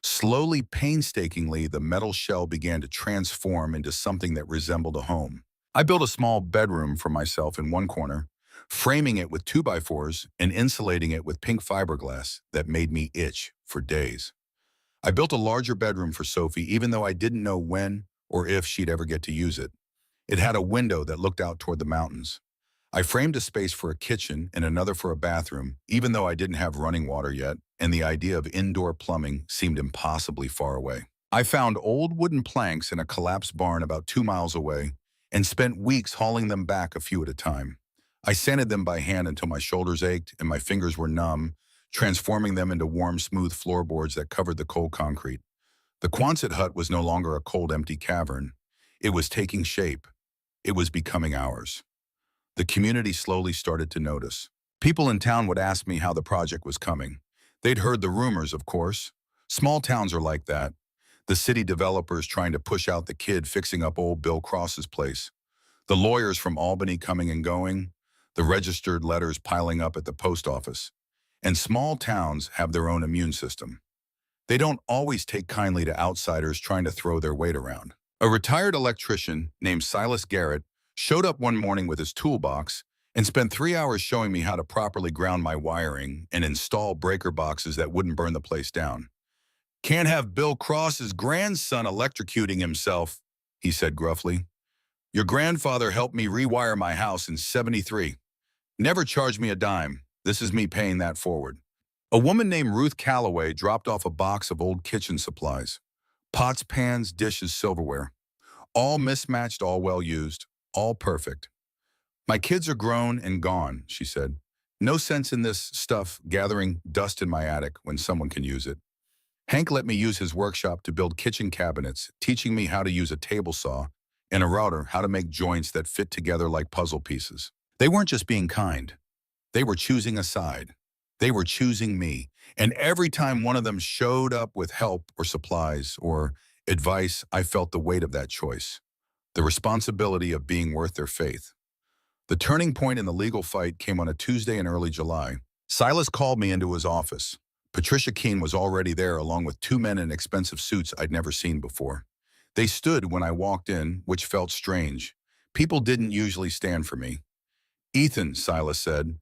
S1: Slowly, painstakingly, the metal shell began to transform into something that resembled a home. I built a small bedroom for myself in one corner, framing it with 2x4s and insulating it with pink fiberglass that made me itch for days. I built a larger bedroom for Sophie even though I didn't know when or if she'd ever get to use it. It had a window that looked out toward the mountains. I framed a space for a kitchen and another for a bathroom, even though I didn't have running water yet, and the idea of indoor plumbing seemed impossibly far away. I found old wooden planks in a collapsed barn about 2 miles away and spent weeks hauling them back a few at a time. I sanded them by hand until my shoulders ached and my fingers were numb, transforming them into warm, smooth floorboards that covered the cold concrete. The Quonset hut was no longer a cold, empty cavern. It was taking shape. It was becoming ours. The community slowly started to notice. People in town would ask me how the project was coming. They'd heard the rumors, of course. Small towns are like that. The city developers trying to push out the kid fixing up old Bill Cross's place. The lawyers from Albany coming and going. The registered letters piling up at the post office. And small towns have their own immune system. They don't always take kindly to outsiders trying to throw their weight around. A retired electrician named Silas Garrett showed up one morning with his toolbox and spent 3 hours showing me how to properly ground my wiring and install breaker boxes that wouldn't burn the place down. "Can't have Bill Cross's grandson electrocuting himself," he said gruffly. "Your grandfather helped me rewire my house in '73. Never charged me a dime. This is me paying that forward." A woman named Ruth Calloway dropped off a box of old kitchen supplies. Pots, pans, dishes, silverware. All mismatched, all well used, all perfect. "My kids are grown and gone," she said. "No sense in this stuff gathering dust in my attic when someone can use it." Hank let me use his workshop to build kitchen cabinets, teaching me how to use a table saw and a router, how to make joints that fit together like puzzle pieces. They weren't just being kind. They were choosing a side. They were choosing me. And every time one of them showed up with help or supplies or advice, I felt the weight of that choice, the responsibility of being worth their faith. The turning point in the legal fight came on a Tuesday in early July. Silas called me into his office. Patricia Keene was already there, along with 2 men in expensive suits I'd never seen before. They stood when I walked in, which felt strange. People didn't usually stand for me. "Ethan," Silas said,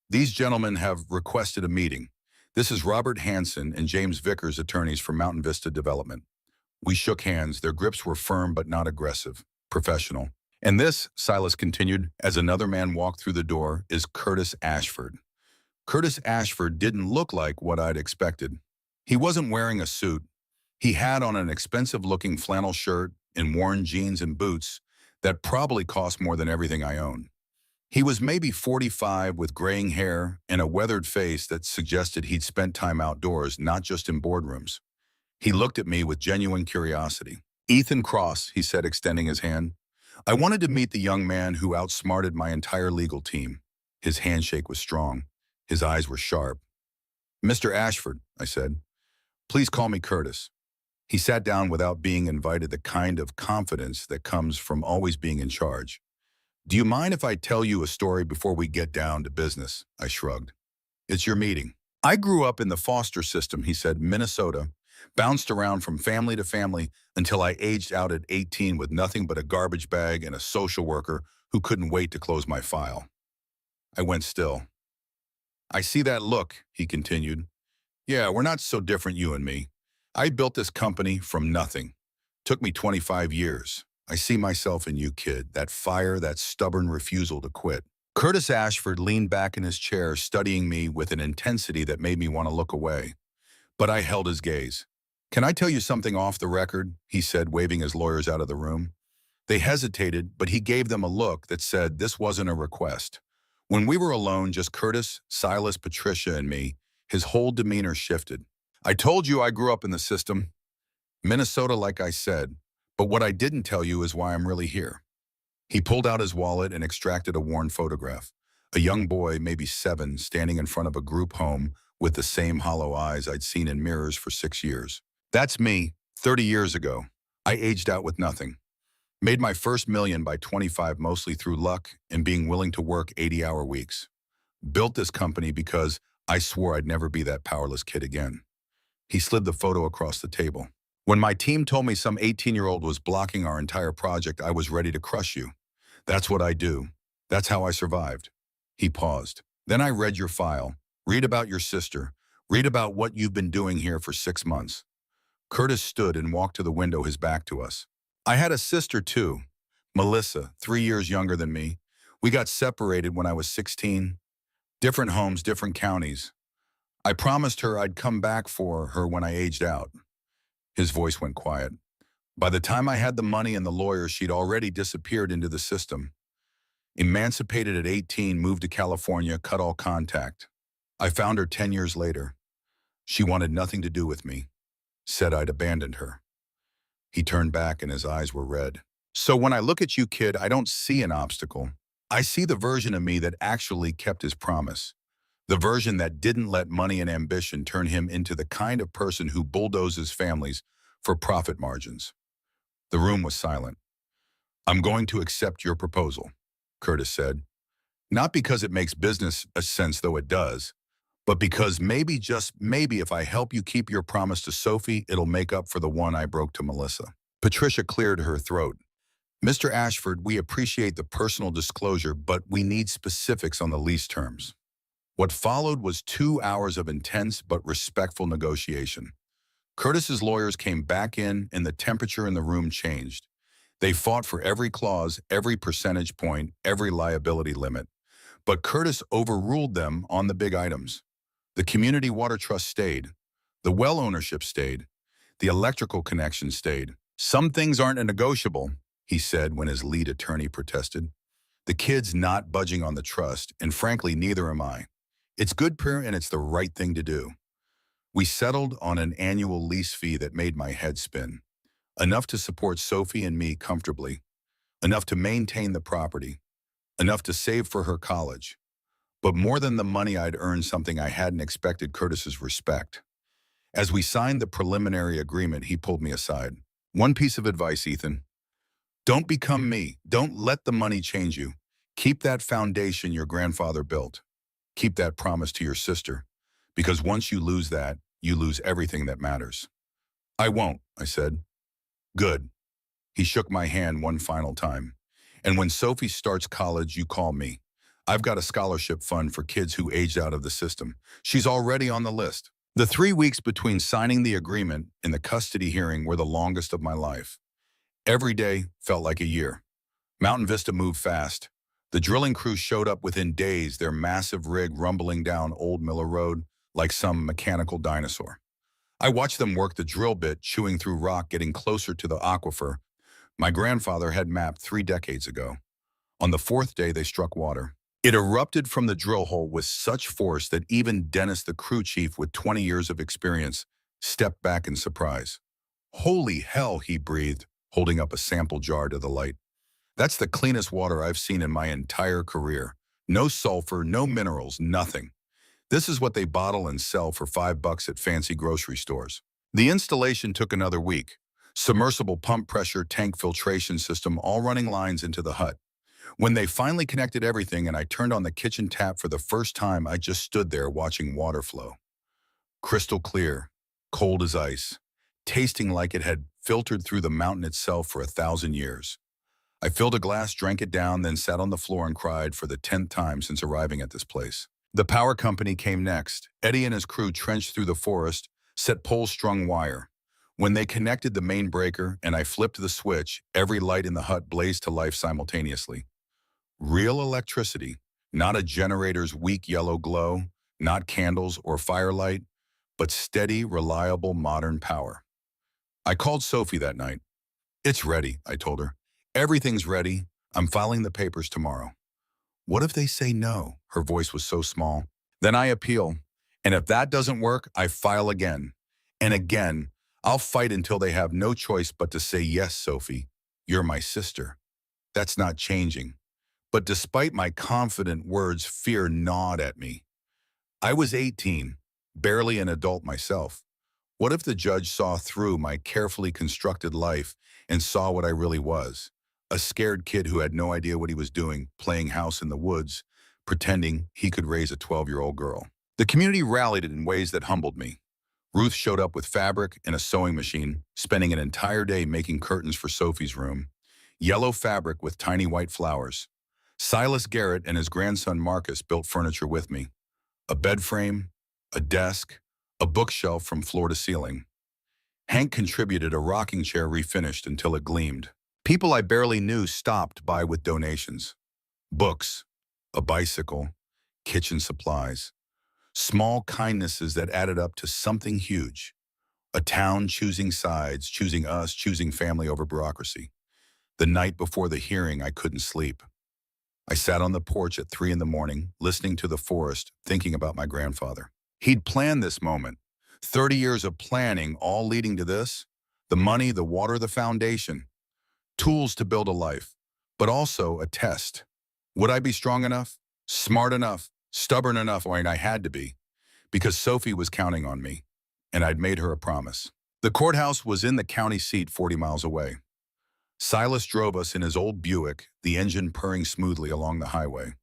S1: "these gentlemen have requested a meeting. This is Robert Hansen and James Vickers, attorneys for Mountain Vista Development." We shook hands. Their grips were firm but not aggressive, professional. "And this," Silas continued, as another man walked through the door, "is Curtis Ashford." Curtis Ashford didn't look like what I'd expected. He wasn't wearing a suit. He had on an expensive-looking flannel shirt and worn jeans and boots that probably cost more than everything I own. He was maybe 45 with graying hair and a weathered face that suggested he'd spent time outdoors, not just in boardrooms. He looked at me with genuine curiosity. "Ethan Cross," he said, extending his hand. "I wanted to meet the young man who outsmarted my entire legal team." His handshake was strong. His eyes were sharp. "Mr. Ashford," I said, "please call me Curtis." He sat down without being invited, the kind of confidence that comes from always being in charge. "Do you mind if I tell you a story before we get down to business?" I shrugged. "It's your meeting." "I grew up in the foster system," he said, "Minnesota, bounced around from family to family until I aged out at 18 with nothing but a garbage bag and a social worker who couldn't wait to close my file." I went still. "I see that look," he continued. "Yeah, we're not so different, you and me. I built this company from nothing. Took me 25 years. I see myself in you, kid, that fire, that stubborn refusal to quit." Curtis Ashford leaned back in his chair, studying me with an intensity that made me want to look away. But I held his gaze. "Can I tell you something off the record?" he said, waving his lawyers out of the room. They hesitated, but he gave them a look that said this wasn't a request. When we were alone, just Curtis, Silas, Patricia, and me, his whole demeanor shifted. "I told you I grew up in the system. Minnesota, like I said. But what I didn't tell you is why I'm really here." He pulled out his wallet and extracted a worn photograph. A young boy, maybe 7, standing in front of a group home with the same hollow eyes I'd seen in mirrors for 6 years. "That's me, 30 years ago. I aged out with nothing. Made my first million by 25 mostly through luck and being willing to work 80-hour weeks. Built this company because I swore I'd never be that powerless kid again. He slid the photo across the table. When my team told me some 18-year-old was blocking our entire project, I was ready to crush you. That's what I do. That's how I survived. He paused. Then I read your file. Read about your sister. Read about what you've been doing here for 6 months. Curtis stood and walked to the window, his back to us. I had a sister too, Melissa, 3 years younger than me. We got separated when I was 16. Different homes, different counties. I promised her I'd come back for her when I aged out. His voice went quiet. By the time I had the money and the lawyers, she'd already disappeared into the system. Emancipated at 18, moved to California, cut all contact. I found her 10 years later. She wanted nothing to do with me, said I'd abandoned her. He turned back and his eyes were red. So when I look at you, kid, I don't see an obstacle. I see the version of me that actually kept his promise. The version that didn't let money and ambition turn him into the kind of person who bulldozes families for profit margins. The room was silent. I'm going to accept your proposal, Curtis said. Not because it makes business sense, though it does, but because maybe, just maybe, if I help you keep your promise to Sophie, it'll make up for the one I broke to Melissa. Patricia cleared her throat. Mr. Ashford, we appreciate the personal disclosure, but we need specifics on the lease terms. What followed was 2 hours of intense but respectful negotiation. Curtis's lawyers came back in, and the temperature in the room changed. They fought for every clause, every percentage point, every liability limit. But Curtis overruled them on the big items. The community water trust stayed. The well ownership stayed. The electrical connection stayed. Some things aren't negotiable, he said when his lead attorney protested. The kid's not budging on the trust, and frankly, neither am I. It's good and it's the right thing to do. We settled on an annual lease fee that made my head spin. Enough to support Sophie and me comfortably. Enough to maintain the property. Enough to save for her college. But more than the money, I'd earned something I hadn't expected: Curtis's respect. As we signed the preliminary agreement, he pulled me aside. One piece of advice, Ethan. Don't become me. Don't let the money change you. Keep that foundation your grandfather built. Keep that promise to your sister. Because once you lose that, you lose everything that matters. I won't, I said. Good. He shook my hand one final time. And when Sophie starts college, you call me. I've got a scholarship fund for kids who aged out of the system. She's already on the list. The 3 weeks between signing the agreement and the custody hearing were the longest of my life. Every day felt like a year. Mountain Vista moved fast. The drilling crew showed up within days, their massive rig rumbling down Old Miller Road like some mechanical dinosaur. I watched them work the drill bit, chewing through rock, getting closer to the aquifer my grandfather had mapped 3 decades ago. On the 4th day, they struck water. It erupted from the drill hole with such force that even Dennis, the crew chief with 20 years of experience, stepped back in surprise. Holy hell, he breathed, holding up a sample jar to the light. That's the cleanest water I've seen in my entire career. No sulfur, no minerals, nothing. This is what they bottle and sell for $5 at fancy grocery stores. The installation took another week. Submersible pump pressure, tank filtration system, all running lines into the hut. When they finally connected everything and I turned on the kitchen tap for the first time, I just stood there watching water flow. Crystal clear, cold as ice, tasting like it had filtered through the mountain itself for 1,000 years. I filled a glass, drank it down, then sat on the floor and cried for the 10th time since arriving at this place. The power company came next. Eddie and his crew trenched through the forest, set pole-strung wire. When they connected the main breaker and I flipped the switch, every light in the hut blazed to life simultaneously. Real electricity, not a generator's weak yellow glow, not candles or firelight, but steady, reliable, modern power. I called Sophie that night. It's ready, I told her. Everything's ready. I'm filing the papers tomorrow. What if they say no? Her voice was so small. Then I appeal. And if that doesn't work, I file again. And again. I'll fight until they have no choice but to say, yes, Sophie, you're my sister. That's not changing. But despite my confident words, fear gnawed at me. I was 18, barely an adult myself. What if the judge saw through my carefully constructed life and saw what I really was? a scared kid who had no idea what he was doing, playing house in the woods, pretending he could raise a 12-year-old girl. The community rallied in ways that humbled me. Ruth showed up with fabric and a sewing machine, spending an entire day making curtains for Sophie's room. Yellow fabric with tiny white flowers. Silas Garrett and his grandson Marcus built furniture with me. A bed frame, a desk, a bookshelf from floor to ceiling. Hank contributed a rocking chair refinished until it gleamed. People I barely knew stopped by with donations. Books, a bicycle, kitchen supplies. Small kindnesses that added up to something huge. A town choosing sides, choosing us, choosing family over bureaucracy. The night before the hearing, I couldn't sleep. I sat on the porch at 3 in the morning, listening to the forest, thinking about my grandfather. He'd planned this moment. 30 years of planning, all leading to this. The money, the water, the foundation. Tools to build a life, but also a test. Would I be strong enough? Smart enough? Stubborn enough? I had to be, because Sophie was counting on me, and I'd made her a promise. The courthouse was in the county seat 40 miles away. Silas drove us in his old Buick, the engine purring smoothly along the highway.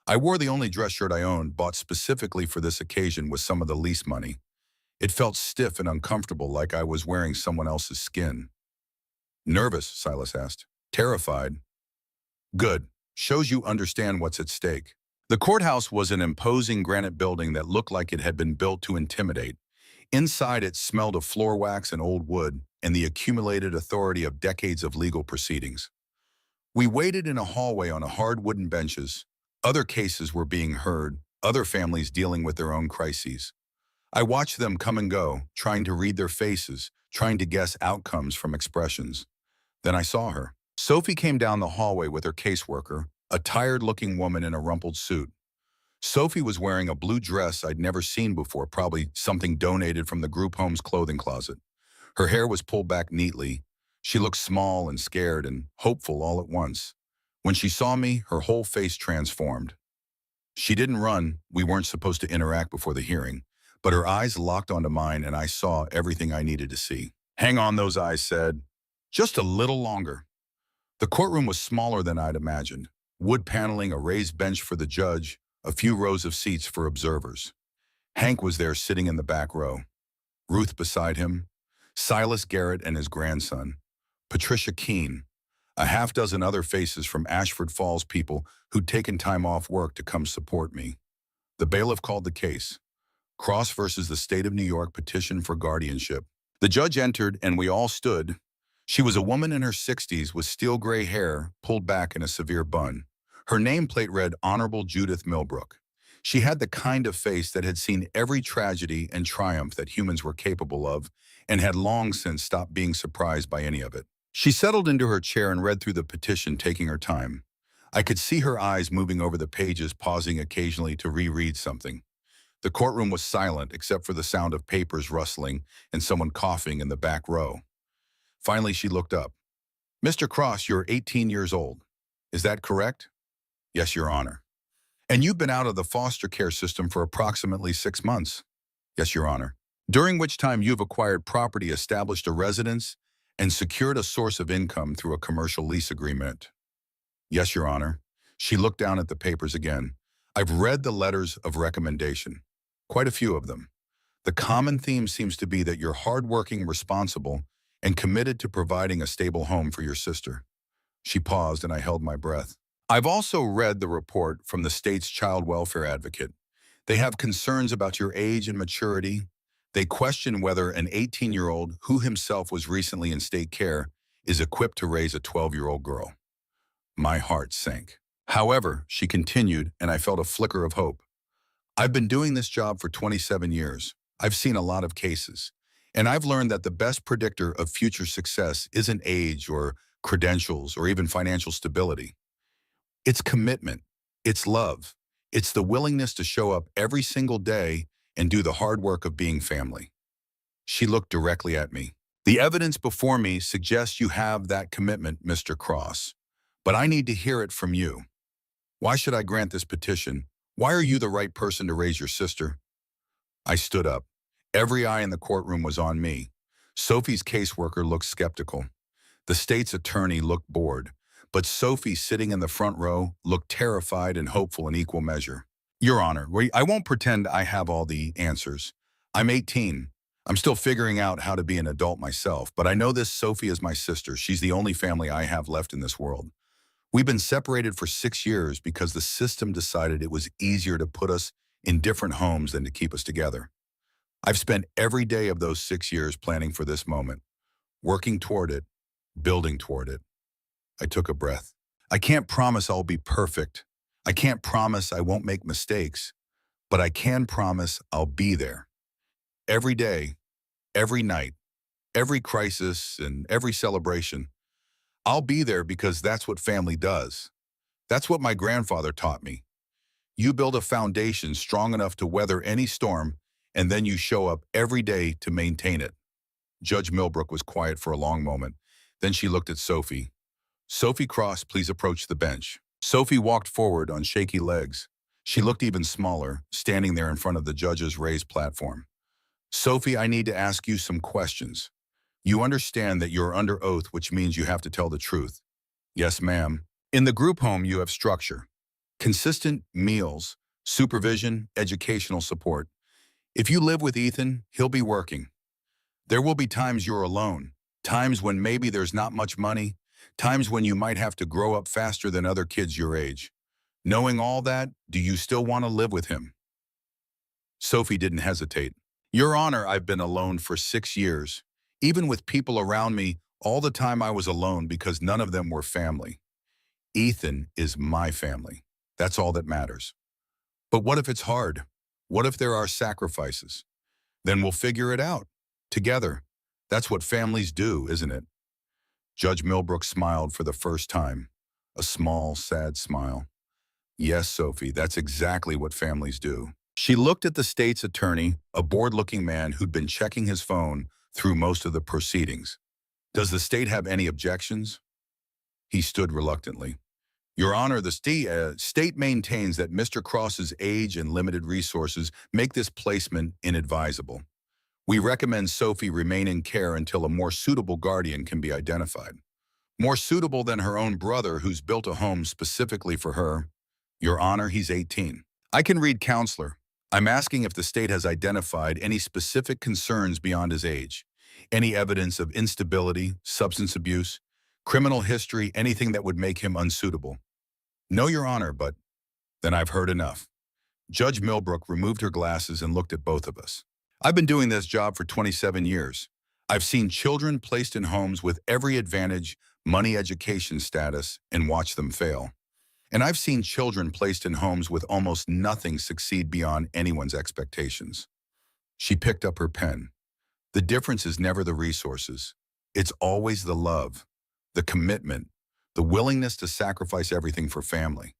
S1: I wore the only dress shirt I owned, bought specifically for this occasion with some of the lease money. It felt stiff and uncomfortable, like I was wearing someone else's skin. Nervous, Silas asked. Terrified. Good. Shows you understand what's at stake. The courthouse was an imposing granite building that looked like it had been built to intimidate. Inside, it smelled of floor wax and old wood and the accumulated authority of decades of legal proceedings. We waited in a hallway on hard wooden benches. Other cases were being heard, other families dealing with their own crises. I watched them come and go, trying to read their faces, trying to guess outcomes from expressions. Then I saw her. Sophie came down the hallway with her caseworker, a tired-looking woman in a rumpled suit. Sophie was wearing a blue dress I'd never seen before, probably something donated from the group home's clothing closet. Her hair was pulled back neatly. She looked small and scared and hopeful all at once. When she saw me, her whole face transformed. She didn't run. We weren't supposed to interact before the hearing, but her eyes locked onto mine and I saw everything I needed to see. Hang on, those eyes said. Just a little longer. The courtroom was smaller than I'd imagined. Wood paneling, a raised bench for the judge, a few rows of seats for observers. Hank was there sitting in the back row. Ruth beside him. Silas Garrett and his grandson. Patricia Keene. A half-dozen other faces from Ashford Falls, people who'd taken time off work to come support me. The bailiff called the case. Cross versus the state of New York petition for guardianship. The judge entered and we all stood. She was a woman in her 60s with steel gray hair pulled back in a severe bun. Her nameplate read Honorable Judith Millbrook. She had the kind of face that had seen every tragedy and triumph that humans were capable of and had long since stopped being surprised by any of it. She settled into her chair and read through the petition, taking her time. I could see her eyes moving over the pages, pausing occasionally to reread something. The courtroom was silent except for the sound of papers rustling and someone coughing in the back row. Finally, she looked up. Mr. Cross, you're 18 years old. Is that correct? Yes, Your Honor. And you've been out of the foster care system for approximately 6 months. Yes, Your Honor. During which time you've acquired property, established a residence, and secured a source of income through a commercial lease agreement. Yes, Your Honor. She looked down at the papers again. I've read the letters of recommendation. Quite a few of them. The common theme seems to be that you're hardworking, responsible, and committed to providing a stable home for your sister. She paused and I held my breath. I've also read the report from the state's child welfare advocate. They have concerns about your age and maturity. They question whether an 18-year-old who himself was recently in state care is equipped to raise a 12-year-old girl. My heart sank. However, she continued, and I felt a flicker of hope. I've been doing this job for 27 years. I've seen a lot of cases, and I've learned that the best predictor of future success isn't age or credentials or even financial stability. It's commitment. It's love. It's the willingness to show up every single day and do the hard work of being family. She looked directly at me. The evidence before me suggests you have that commitment, Mr. Cross, but I need to hear it from you. Why should I grant this petition? Why are you the right person to raise your sister? I stood up. Every eye in the courtroom was on me. Sophie's caseworker looked skeptical. The state's attorney looked bored, but Sophie, sitting in the front row, looked terrified and hopeful in equal measure. Your Honor, I won't pretend I have all the answers. I'm 18. I'm still figuring out how to be an adult myself, but I know this Sophie is my sister. She's the only family I have left in this world. We've been separated for 6 years because the system decided it was easier to put us in different homes than to keep us together. I've spent every day of those 6 years planning for this moment, working toward it, building toward it. I took a breath. I can't promise I'll be perfect. I can't promise I won't make mistakes, but I can promise I'll be there. Every day, every night, every crisis, and every celebration. I'll be there because that's what family does. That's what my grandfather taught me. You build a foundation strong enough to weather any storm, and then you show up every day to maintain it. Judge Millbrook was quiet for a long moment. Then she looked at Sophie. Sophie Cross, please approach the bench. Sophie walked forward on shaky legs. She looked even smaller, standing there in front of the judge's raised platform. Sophie, I need to ask you some questions. You understand that you're under oath, which means you have to tell the truth. Yes, ma'am. In the group home, you have structure. Consistent meals, supervision, educational support. If you live with Ethan, he'll be working. There will be times you're alone, times when maybe there's not much money, times when you might have to grow up faster than other kids your age. Knowing all that, do you still want to live with him? Sophie didn't hesitate. Your Honor, I've been alone for 6 years. Even with people around me, all the time I was alone because none of them were family. Ethan is my family. That's all that matters. But what if it's hard? What if there are sacrifices? Then we'll figure it out. Together. That's what families do, isn't it? Judge Millbrook smiled for the first time. A small, sad smile. Yes, Sophie, that's exactly what families do. She looked at the state's attorney, a bored-looking man who'd been checking his phone through most of the proceedings. Does the state have any objections? He stood reluctantly. Your Honor, the state maintains that Mr. Cross's age and limited resources make this placement inadvisable. We recommend Sophie remain in care until a more suitable guardian can be identified. More suitable than her own brother who's built a home specifically for her. Your Honor, he's 18. I can read counselor. I'm asking if the state has identified any specific concerns beyond his age. Any evidence of instability, substance abuse, criminal history, anything that would make him unsuitable. No, Your Honor, but then I've heard enough. Judge Millbrook removed her glasses and looked at both of us. I've been doing this job for 27 years. I've seen children placed in homes with every advantage, money, education status, and watched them fail. And I've seen children placed in homes with almost nothing succeed beyond anyone's expectations. She picked up her pen. The difference is never the resources. It's always the love, the commitment, the willingness to sacrifice everything for family.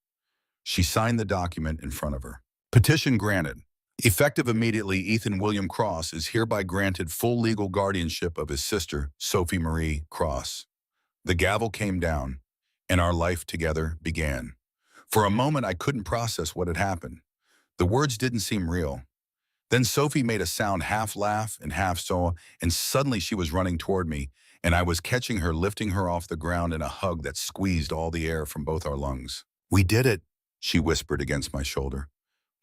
S1: She signed the document in front of her. Petition granted. Effective immediately, Ethan William Cross is hereby granted full legal guardianship of his sister, Sophie Marie Cross. The gavel came down, and our life together began. For a moment, I couldn't process what had happened. The words didn't seem real. Then Sophie made a sound, half laugh and half sob, and suddenly she was running toward me, and I was catching her, lifting her off the ground in a hug that squeezed all the air from both our lungs. We did it, she whispered against my shoulder.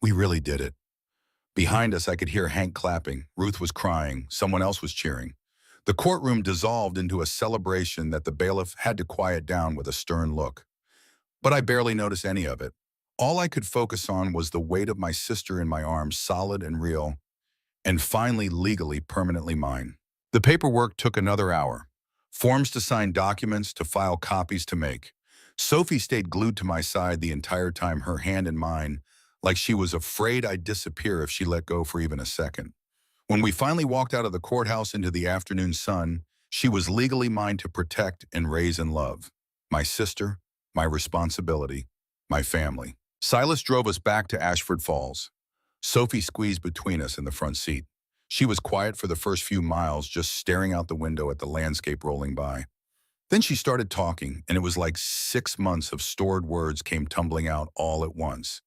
S1: We really did it. Behind us, I could hear Hank clapping. Ruth was crying. Someone else was cheering. The courtroom dissolved into a celebration that the bailiff had to quiet down with a stern look. But I barely noticed any of it. All I could focus on was the weight of my sister in my arms, solid and real, and finally legally, permanently mine. The paperwork took another hour. Forms to sign, documents to file, copies to make. Sophie stayed glued to my side the entire time, her hand in mine, like she was afraid I'd disappear if she let go for even a second. When we finally walked out of the courthouse into the afternoon sun, she was legally mine to protect and raise and love. My sister, my responsibility, my family. Silas drove us back to Ashford Falls. Sophie squeezed between us in the front seat. She was quiet for the first few miles, just staring out the window at the landscape rolling by. Then she started talking, and it was like 6 months of stored words came tumbling out all at once.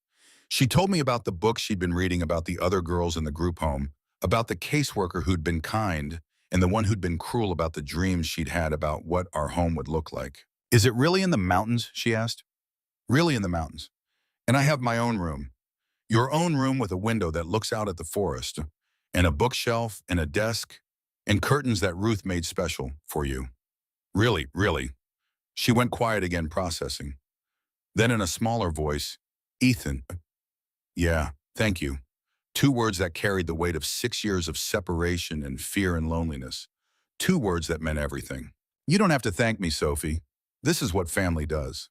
S1: She told me about the book she'd been reading about the other girls in the group home, about the caseworker who'd been kind, and the one who'd been cruel, about the dreams she'd had about what our home would look like. Is it really in the mountains? She asked. Really in the mountains. And I have my own room. Your own room with a window that looks out at the forest, and a bookshelf, and a desk, and curtains that Ruth made special for you. Really, really. She went quiet again, processing. Then in a smaller voice, Ethan. Yeah, thank you. Two words that carried the weight of 6 years of separation and fear and loneliness. Two words that meant everything. You don't have to thank me, Sophie. This is what family does.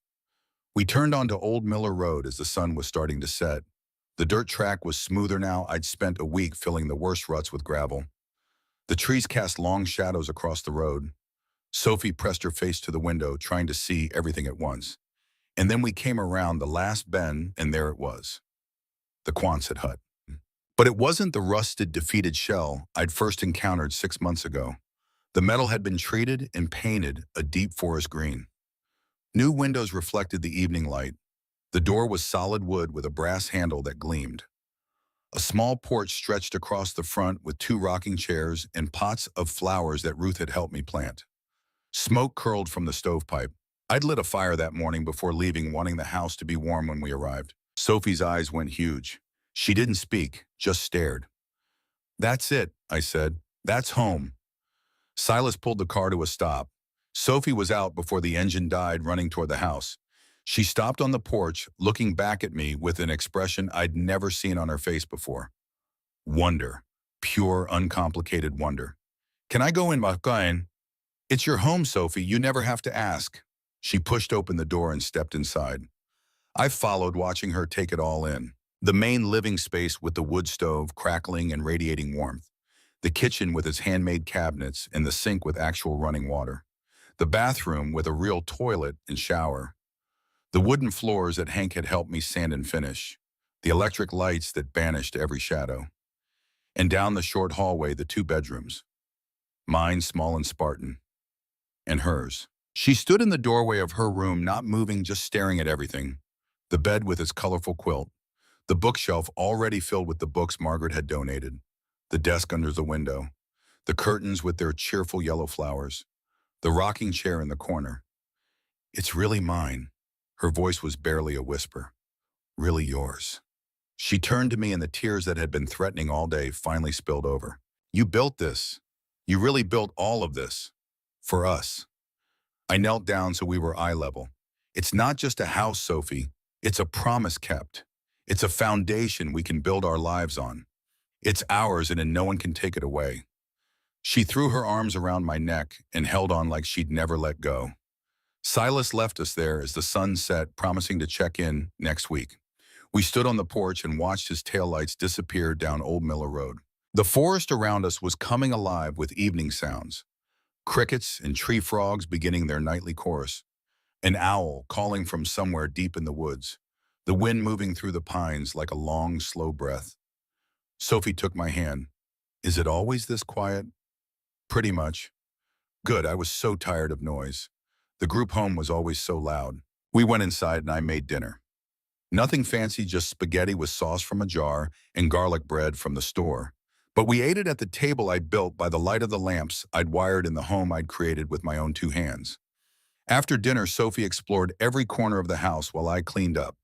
S1: We turned onto Old Miller Road as the sun was starting to set. The dirt track was smoother now. I'd spent a week filling the worst ruts with gravel. The trees cast long shadows across the road. Sophie pressed her face to the window, trying to see everything at once. And then we came around the last bend, and there it was. The Quonset Hut. But it wasn't the rusted, defeated shell I'd first encountered 6 months ago. The metal had been treated and painted a deep forest green. New windows reflected the evening light. The door was solid wood with a brass handle that gleamed. A small porch stretched across the front with two rocking chairs and pots of flowers that Ruth had helped me plant. Smoke curled from the stovepipe. I'd lit a fire that morning before leaving, wanting the house to be warm when we arrived. Sophie's eyes went huge. She didn't speak, just stared. That's it, I said. That's home. Silas pulled the car to a stop. Sophie was out before the engine died, running toward the house. She stopped on the porch, looking back at me with an expression I'd never seen on her face before. Wonder. Pure, uncomplicated wonder. Can I go in, Makain? It's your home, Sophie. You never have to ask. She pushed open the door and stepped inside. I followed, watching her take it all in. The main living space with the wood stove crackling and radiating warmth. The kitchen with its handmade cabinets and the sink with actual running water. The bathroom with a real toilet and shower. The wooden floors that Hank had helped me sand and finish. The electric lights that banished every shadow. And down the short hallway, the two bedrooms. Mine, small and Spartan. And hers. She stood in the doorway of her room, not moving, just staring at everything. The bed with its colorful quilt. The bookshelf already filled with the books Margaret had donated. The desk under the window. The curtains with their cheerful yellow flowers. The rocking chair in the corner. It's really mine. Her voice was barely a whisper. Really yours. She turned to me and the tears that had been threatening all day finally spilled over. You built this. You really built all of this. For us. I knelt down so we were eye level. It's not just a house, Sophie. It's a promise kept. It's a foundation we can build our lives on. It's ours and no one can take it away. She threw her arms around my neck and held on like she'd never let go. Silas left us there as the sun set, promising to check in next week. We stood on the porch and watched his taillights disappear down Old Miller Road. The forest around us was coming alive with evening sounds. Crickets and tree frogs beginning their nightly chorus. An owl calling from somewhere deep in the woods. The wind moving through the pines like a long, slow breath. Sophie took my hand. Is it always this quiet? Pretty much. Good, I was so tired of noise. The group home was always so loud. We went inside and I made dinner. Nothing fancy, just spaghetti with sauce from a jar and garlic bread from the store. But we ate it at the table I built by the light of the lamps I'd wired in the home I'd created with my own two hands. After dinner, Sophie explored every corner of the house while I cleaned up.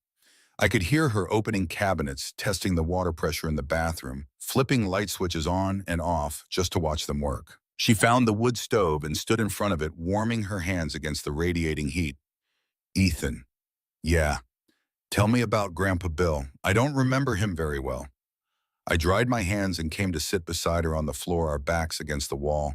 S1: I could hear her opening cabinets, testing the water pressure in the bathroom, flipping light switches on and off just to watch them work. She found the wood stove and stood in front of it, warming her hands against the radiating heat. Ethan. Yeah. Tell me about Grandpa Bill. I don't remember him very well. I dried my hands and came to sit beside her on the floor, our backs against the wall,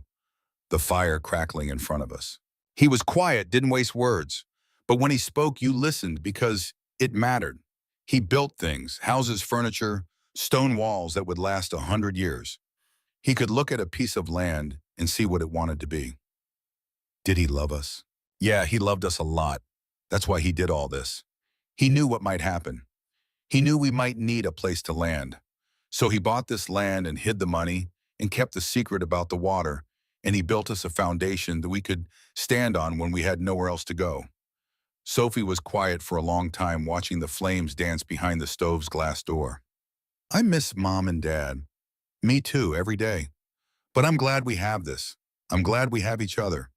S1: the fire crackling in front of us. He was quiet, didn't waste words. But when he spoke, you listened because it mattered. He built things, houses, furniture, stone walls that would last 100 years. He could look at a piece of land and see what it wanted to be. Did he love us? Yeah, he loved us a lot. That's why he did all this. He knew what might happen. He knew we might need a place to land. So he bought this land and hid the money and kept the secret about the water, and he built us a foundation that we could stand on when we had nowhere else to go. Sophie was quiet for a long time, watching the flames dance behind the stove's glass door. I miss Mom and Dad. Me too, every day. But I'm glad we have this. I'm glad we have each other.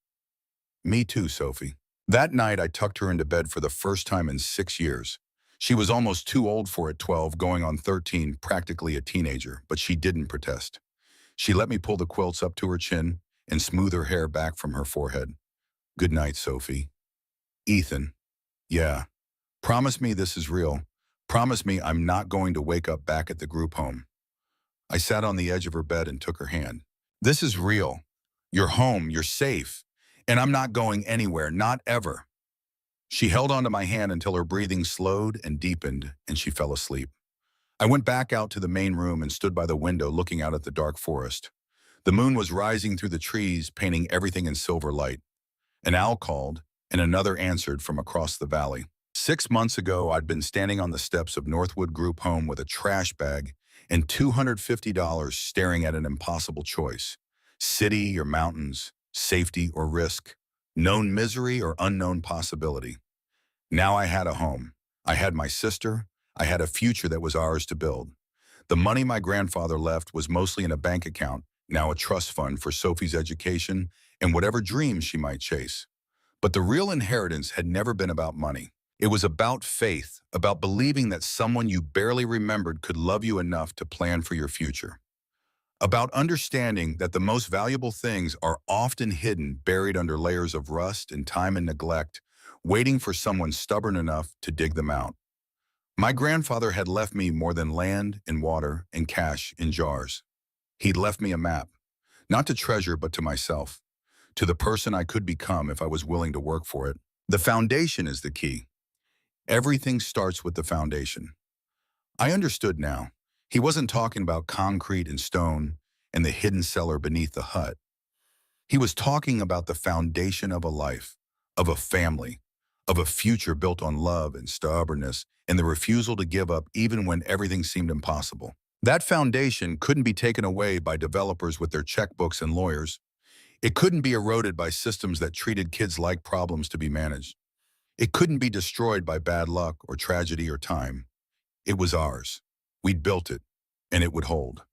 S1: Me too, Sophie. That night, I tucked her into bed for the first time in 6 years. She was almost too old for it, 12, going on 13, practically a teenager, but she didn't protest. She let me pull the quilts up to her chin and smooth her hair back from her forehead. Good night, Sophie. Ethan. Yeah. Promise me this is real. Promise me I'm not going to wake up back at the group home. I sat on the edge of her bed and took her hand. This is real. You're home, you're safe. And I'm not going anywhere, not ever. She held onto my hand until her breathing slowed and deepened, and she fell asleep. I went back out to the main room and stood by the window looking out at the dark forest. The moon was rising through the trees, painting everything in silver light. An owl called, and another answered from across the valley. 6 months ago, I'd been standing on the steps of Northwood Group Home with a trash bag and $250 staring at an impossible choice. City or mountains, safety or risk, known misery or unknown possibility. Now I had a home. I had my sister. I had a future that was ours to build. The money my grandfather left was mostly in a bank account, now a trust fund for Sophie's education and whatever dreams she might chase. But the real inheritance had never been about money. It was about faith, about believing that someone you barely remembered could love you enough to plan for your future. About understanding that the most valuable things are often hidden, buried under layers of rust and time and neglect, waiting for someone stubborn enough to dig them out. My grandfather had left me more than land and water and cash in jars. He'd left me a map, not to treasure but to myself, to the person I could become if I was willing to work for it. The foundation is the key. Everything starts with the foundation. I understood now. He wasn't talking about concrete and stone and the hidden cellar beneath the hut. He was talking about the foundation of a life, of a family, of a future built on love and stubbornness and the refusal to give up even when everything seemed impossible. That foundation couldn't be taken away by developers with their checkbooks and lawyers. It couldn't be eroded by systems that treated kids like problems to be managed. It couldn't be destroyed by bad luck or tragedy or time. It was ours. We'd built it, and it would hold.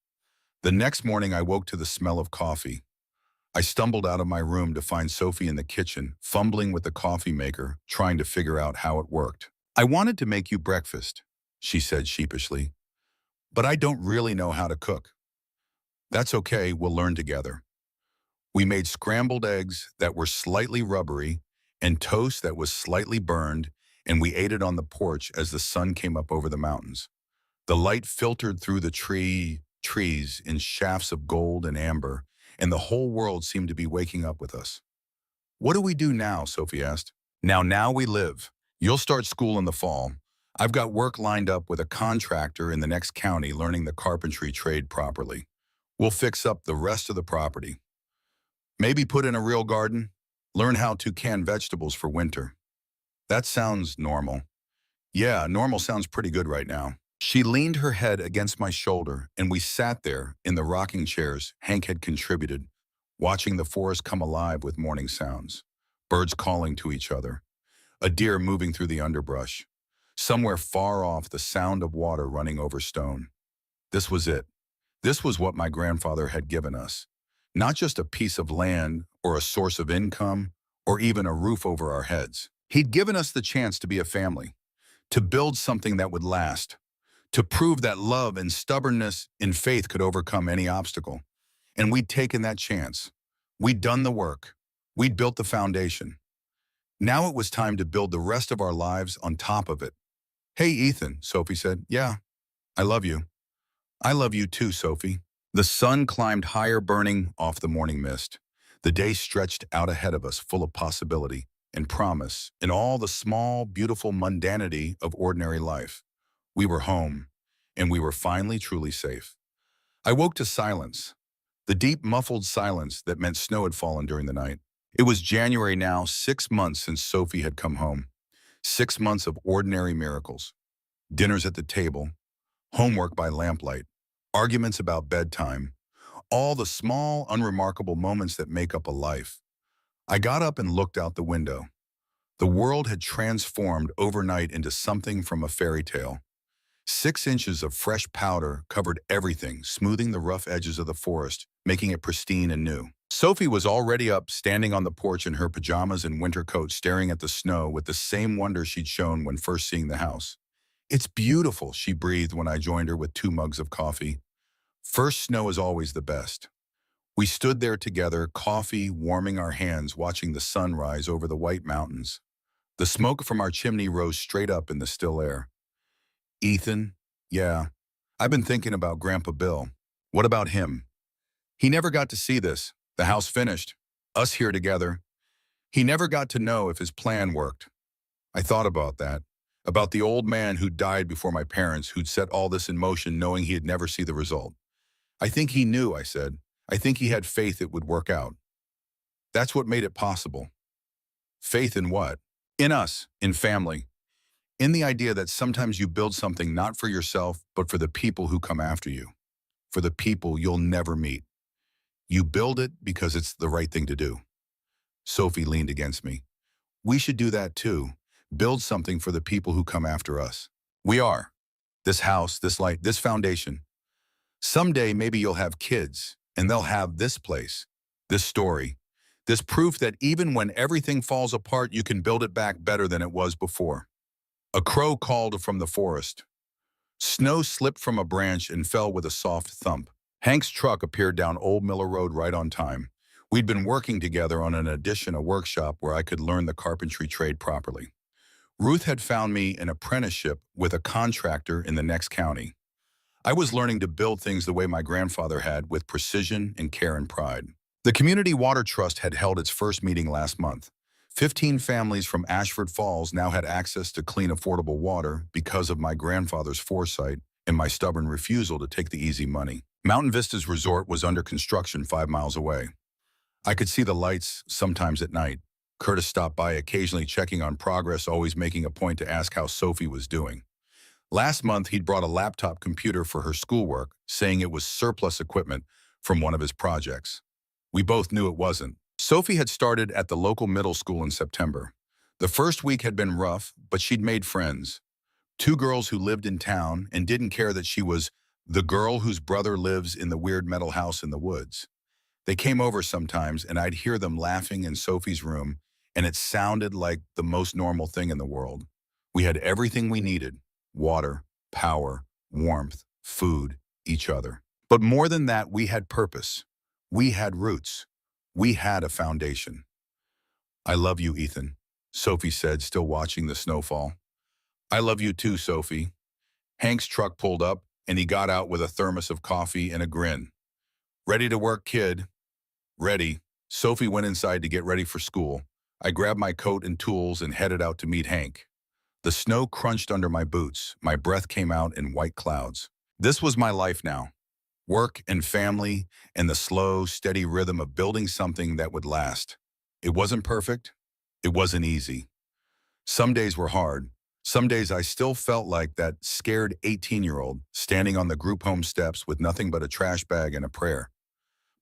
S1: The next morning, I woke to the smell of coffee. I stumbled out of my room to find Sophie in the kitchen, fumbling with the coffee maker, trying to figure out how it worked. I wanted to make you breakfast, she said sheepishly, but I don't really know how to cook. That's okay, we'll learn together. We made scrambled eggs that were slightly rubbery and toast that was slightly burned, and we ate it on the porch as the sun came up over the mountains. The light filtered through the trees in shafts of gold and amber, and the whole world seemed to be waking up with us. What do we do now? Sophie asked. Now we live. You'll start school in the fall. I've got work lined up with a contractor in the next county learning the carpentry trade properly. We'll fix up the rest of the property. Maybe put in a real garden. Learn how to can vegetables for winter. That sounds normal. Yeah, normal sounds pretty good right now. She leaned her head against my shoulder, and we sat there in the rocking chairs Hank had contributed, watching the forest come alive with morning sounds. Birds calling to each other. A deer moving through the underbrush. Somewhere far off, the sound of water running over stone. This was it. This was what my grandfather had given us. Not just a piece of land or a source of income or even a roof over our heads. He'd given us the chance to be a family, to build something that would last, to prove that love and stubbornness in faith could overcome any obstacle. And we'd taken that chance. We'd done the work. We'd built the foundation. Now it was time to build the rest of our lives on top of it. Hey, Ethan, Sophie said. Yeah, I love you. I love you too, Sophie. The sun climbed higher, burning off the morning mist. The day stretched out ahead of us, full of possibility and promise in all the small, beautiful mundanity of ordinary life. We were home, and we were finally truly safe. I woke to silence, the deep, muffled silence that meant snow had fallen during the night. It was January now, 6 months since Sophie had come home. 6 months of ordinary miracles. Dinners at the table, homework by lamplight, arguments about bedtime, all the small, unremarkable moments that make up a life. I got up and looked out the window. The world had transformed overnight into something from a fairy tale. 6 inches of fresh powder covered everything, smoothing the rough edges of the forest, making it pristine and new. Sophie was already up, standing on the porch in her pajamas and winter coat, staring at the snow with the same wonder she'd shown when first seeing the house. "It's beautiful," she breathed when I joined her with 2 mugs of coffee. "First snow is always the best." We stood there together, coffee warming our hands, watching the sun rise over the white mountains. The smoke from our chimney rose straight up in the still air. "Ethan, yeah, I've been thinking about Grandpa Bill. What about him? He never got to see this, the house finished, us here together. He never got to know if his plan worked." I thought about that, about the old man who died before my parents, who'd set all this in motion knowing he'd never see the result. "I think he knew," I said. "I think he had faith it would work out. That's what made it possible." Faith in what? In us, in family, in the idea that sometimes you build something not for yourself, but for the people who come after you, for the people you'll never meet. You build it because it's the right thing to do. Sophie leaned against me. "We should do that too. Build something for the people who come after us. We are. This house, this light, this foundation. Someday maybe you'll have kids, and they'll have this place, this story, this proof that even when everything falls apart, you can build it back better than it was before." A crow called from the forest. Snow slipped from a branch and fell with a soft thump. Hank's truck appeared down Old Miller Road right on time. We'd been working together on an addition, a workshop where I could learn the carpentry trade properly. Ruth had found me an apprenticeship with a contractor in the next county. I was learning to build things the way my grandfather had, with precision and care and pride. The Community Water Trust had held its first meeting last month. 15 families from Ashford Falls now had access to clean, affordable water because of my grandfather's foresight and my stubborn refusal to take the easy money. Mountain Vistas Resort was under construction 5 miles away. I could see the lights sometimes at night. Curtis stopped by, occasionally checking on progress, always making a point to ask how Sophie was doing. Last month, he'd brought a laptop computer for her schoolwork, saying it was surplus equipment from one of his projects. We both knew it wasn't. Sophie had started at the local middle school in September. The first week had been rough, but she'd made friends. 2 girls who lived in town and didn't care that she was the girl whose brother lives in the weird metal house in the woods. They came over sometimes, and I'd hear them laughing in Sophie's room, and it sounded like the most normal thing in the world. We had everything we needed: water, power, warmth, food, each other. But more than that, we had purpose. We had roots. We had a foundation. "I love you, Ethan," Sophie said, still watching the snowfall. "I love you too, Sophie." Hank's truck pulled up, and he got out with a thermos of coffee and a grin. "Ready to work, kid?" "Ready." Sophie went inside to get ready for school. I grabbed my coat and tools and headed out to meet Hank. The snow crunched under my boots. My breath came out in white clouds. This was my life now. Work and family, and the slow, steady rhythm of building something that would last. It wasn't perfect. It wasn't easy. Some days were hard. Some days I still felt like that scared 18-year-old standing on the group home steps with nothing but a trash bag and a prayer.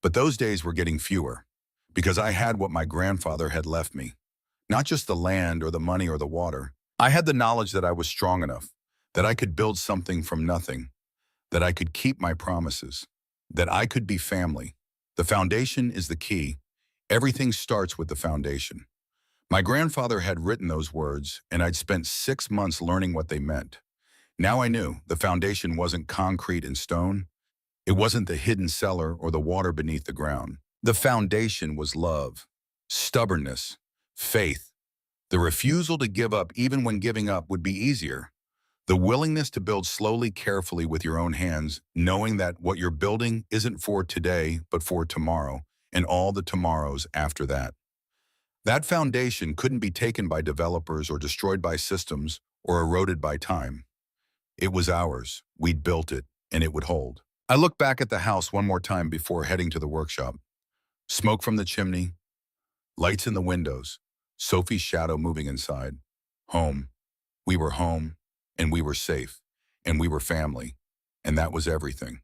S1: But those days were getting fewer, because I had what my grandfather had left me. Not just the land or the money or the water. I had the knowledge that I was strong enough, that I could build something from nothing, that I could keep my promises, that I could be family. The foundation is the key. Everything starts with the foundation. My grandfather had written those words, and I'd spent 6 months learning what they meant. Now I knew the foundation wasn't concrete and stone. It wasn't the hidden cellar or the water beneath the ground. The foundation was love, stubbornness, faith, the refusal to give up even when giving up would be easier. The willingness to build slowly, carefully with your own hands, knowing that what you're building isn't for today, but for tomorrow, and all the tomorrows after that. That foundation couldn't be taken by developers or destroyed by systems or eroded by time. It was ours. We'd built it, and it would hold. I looked back at the house one more time before heading to the workshop. Smoke from the chimney, lights in the windows, Sophie's shadow moving inside. Home. We were home. And we were safe, and we were family, and that was everything.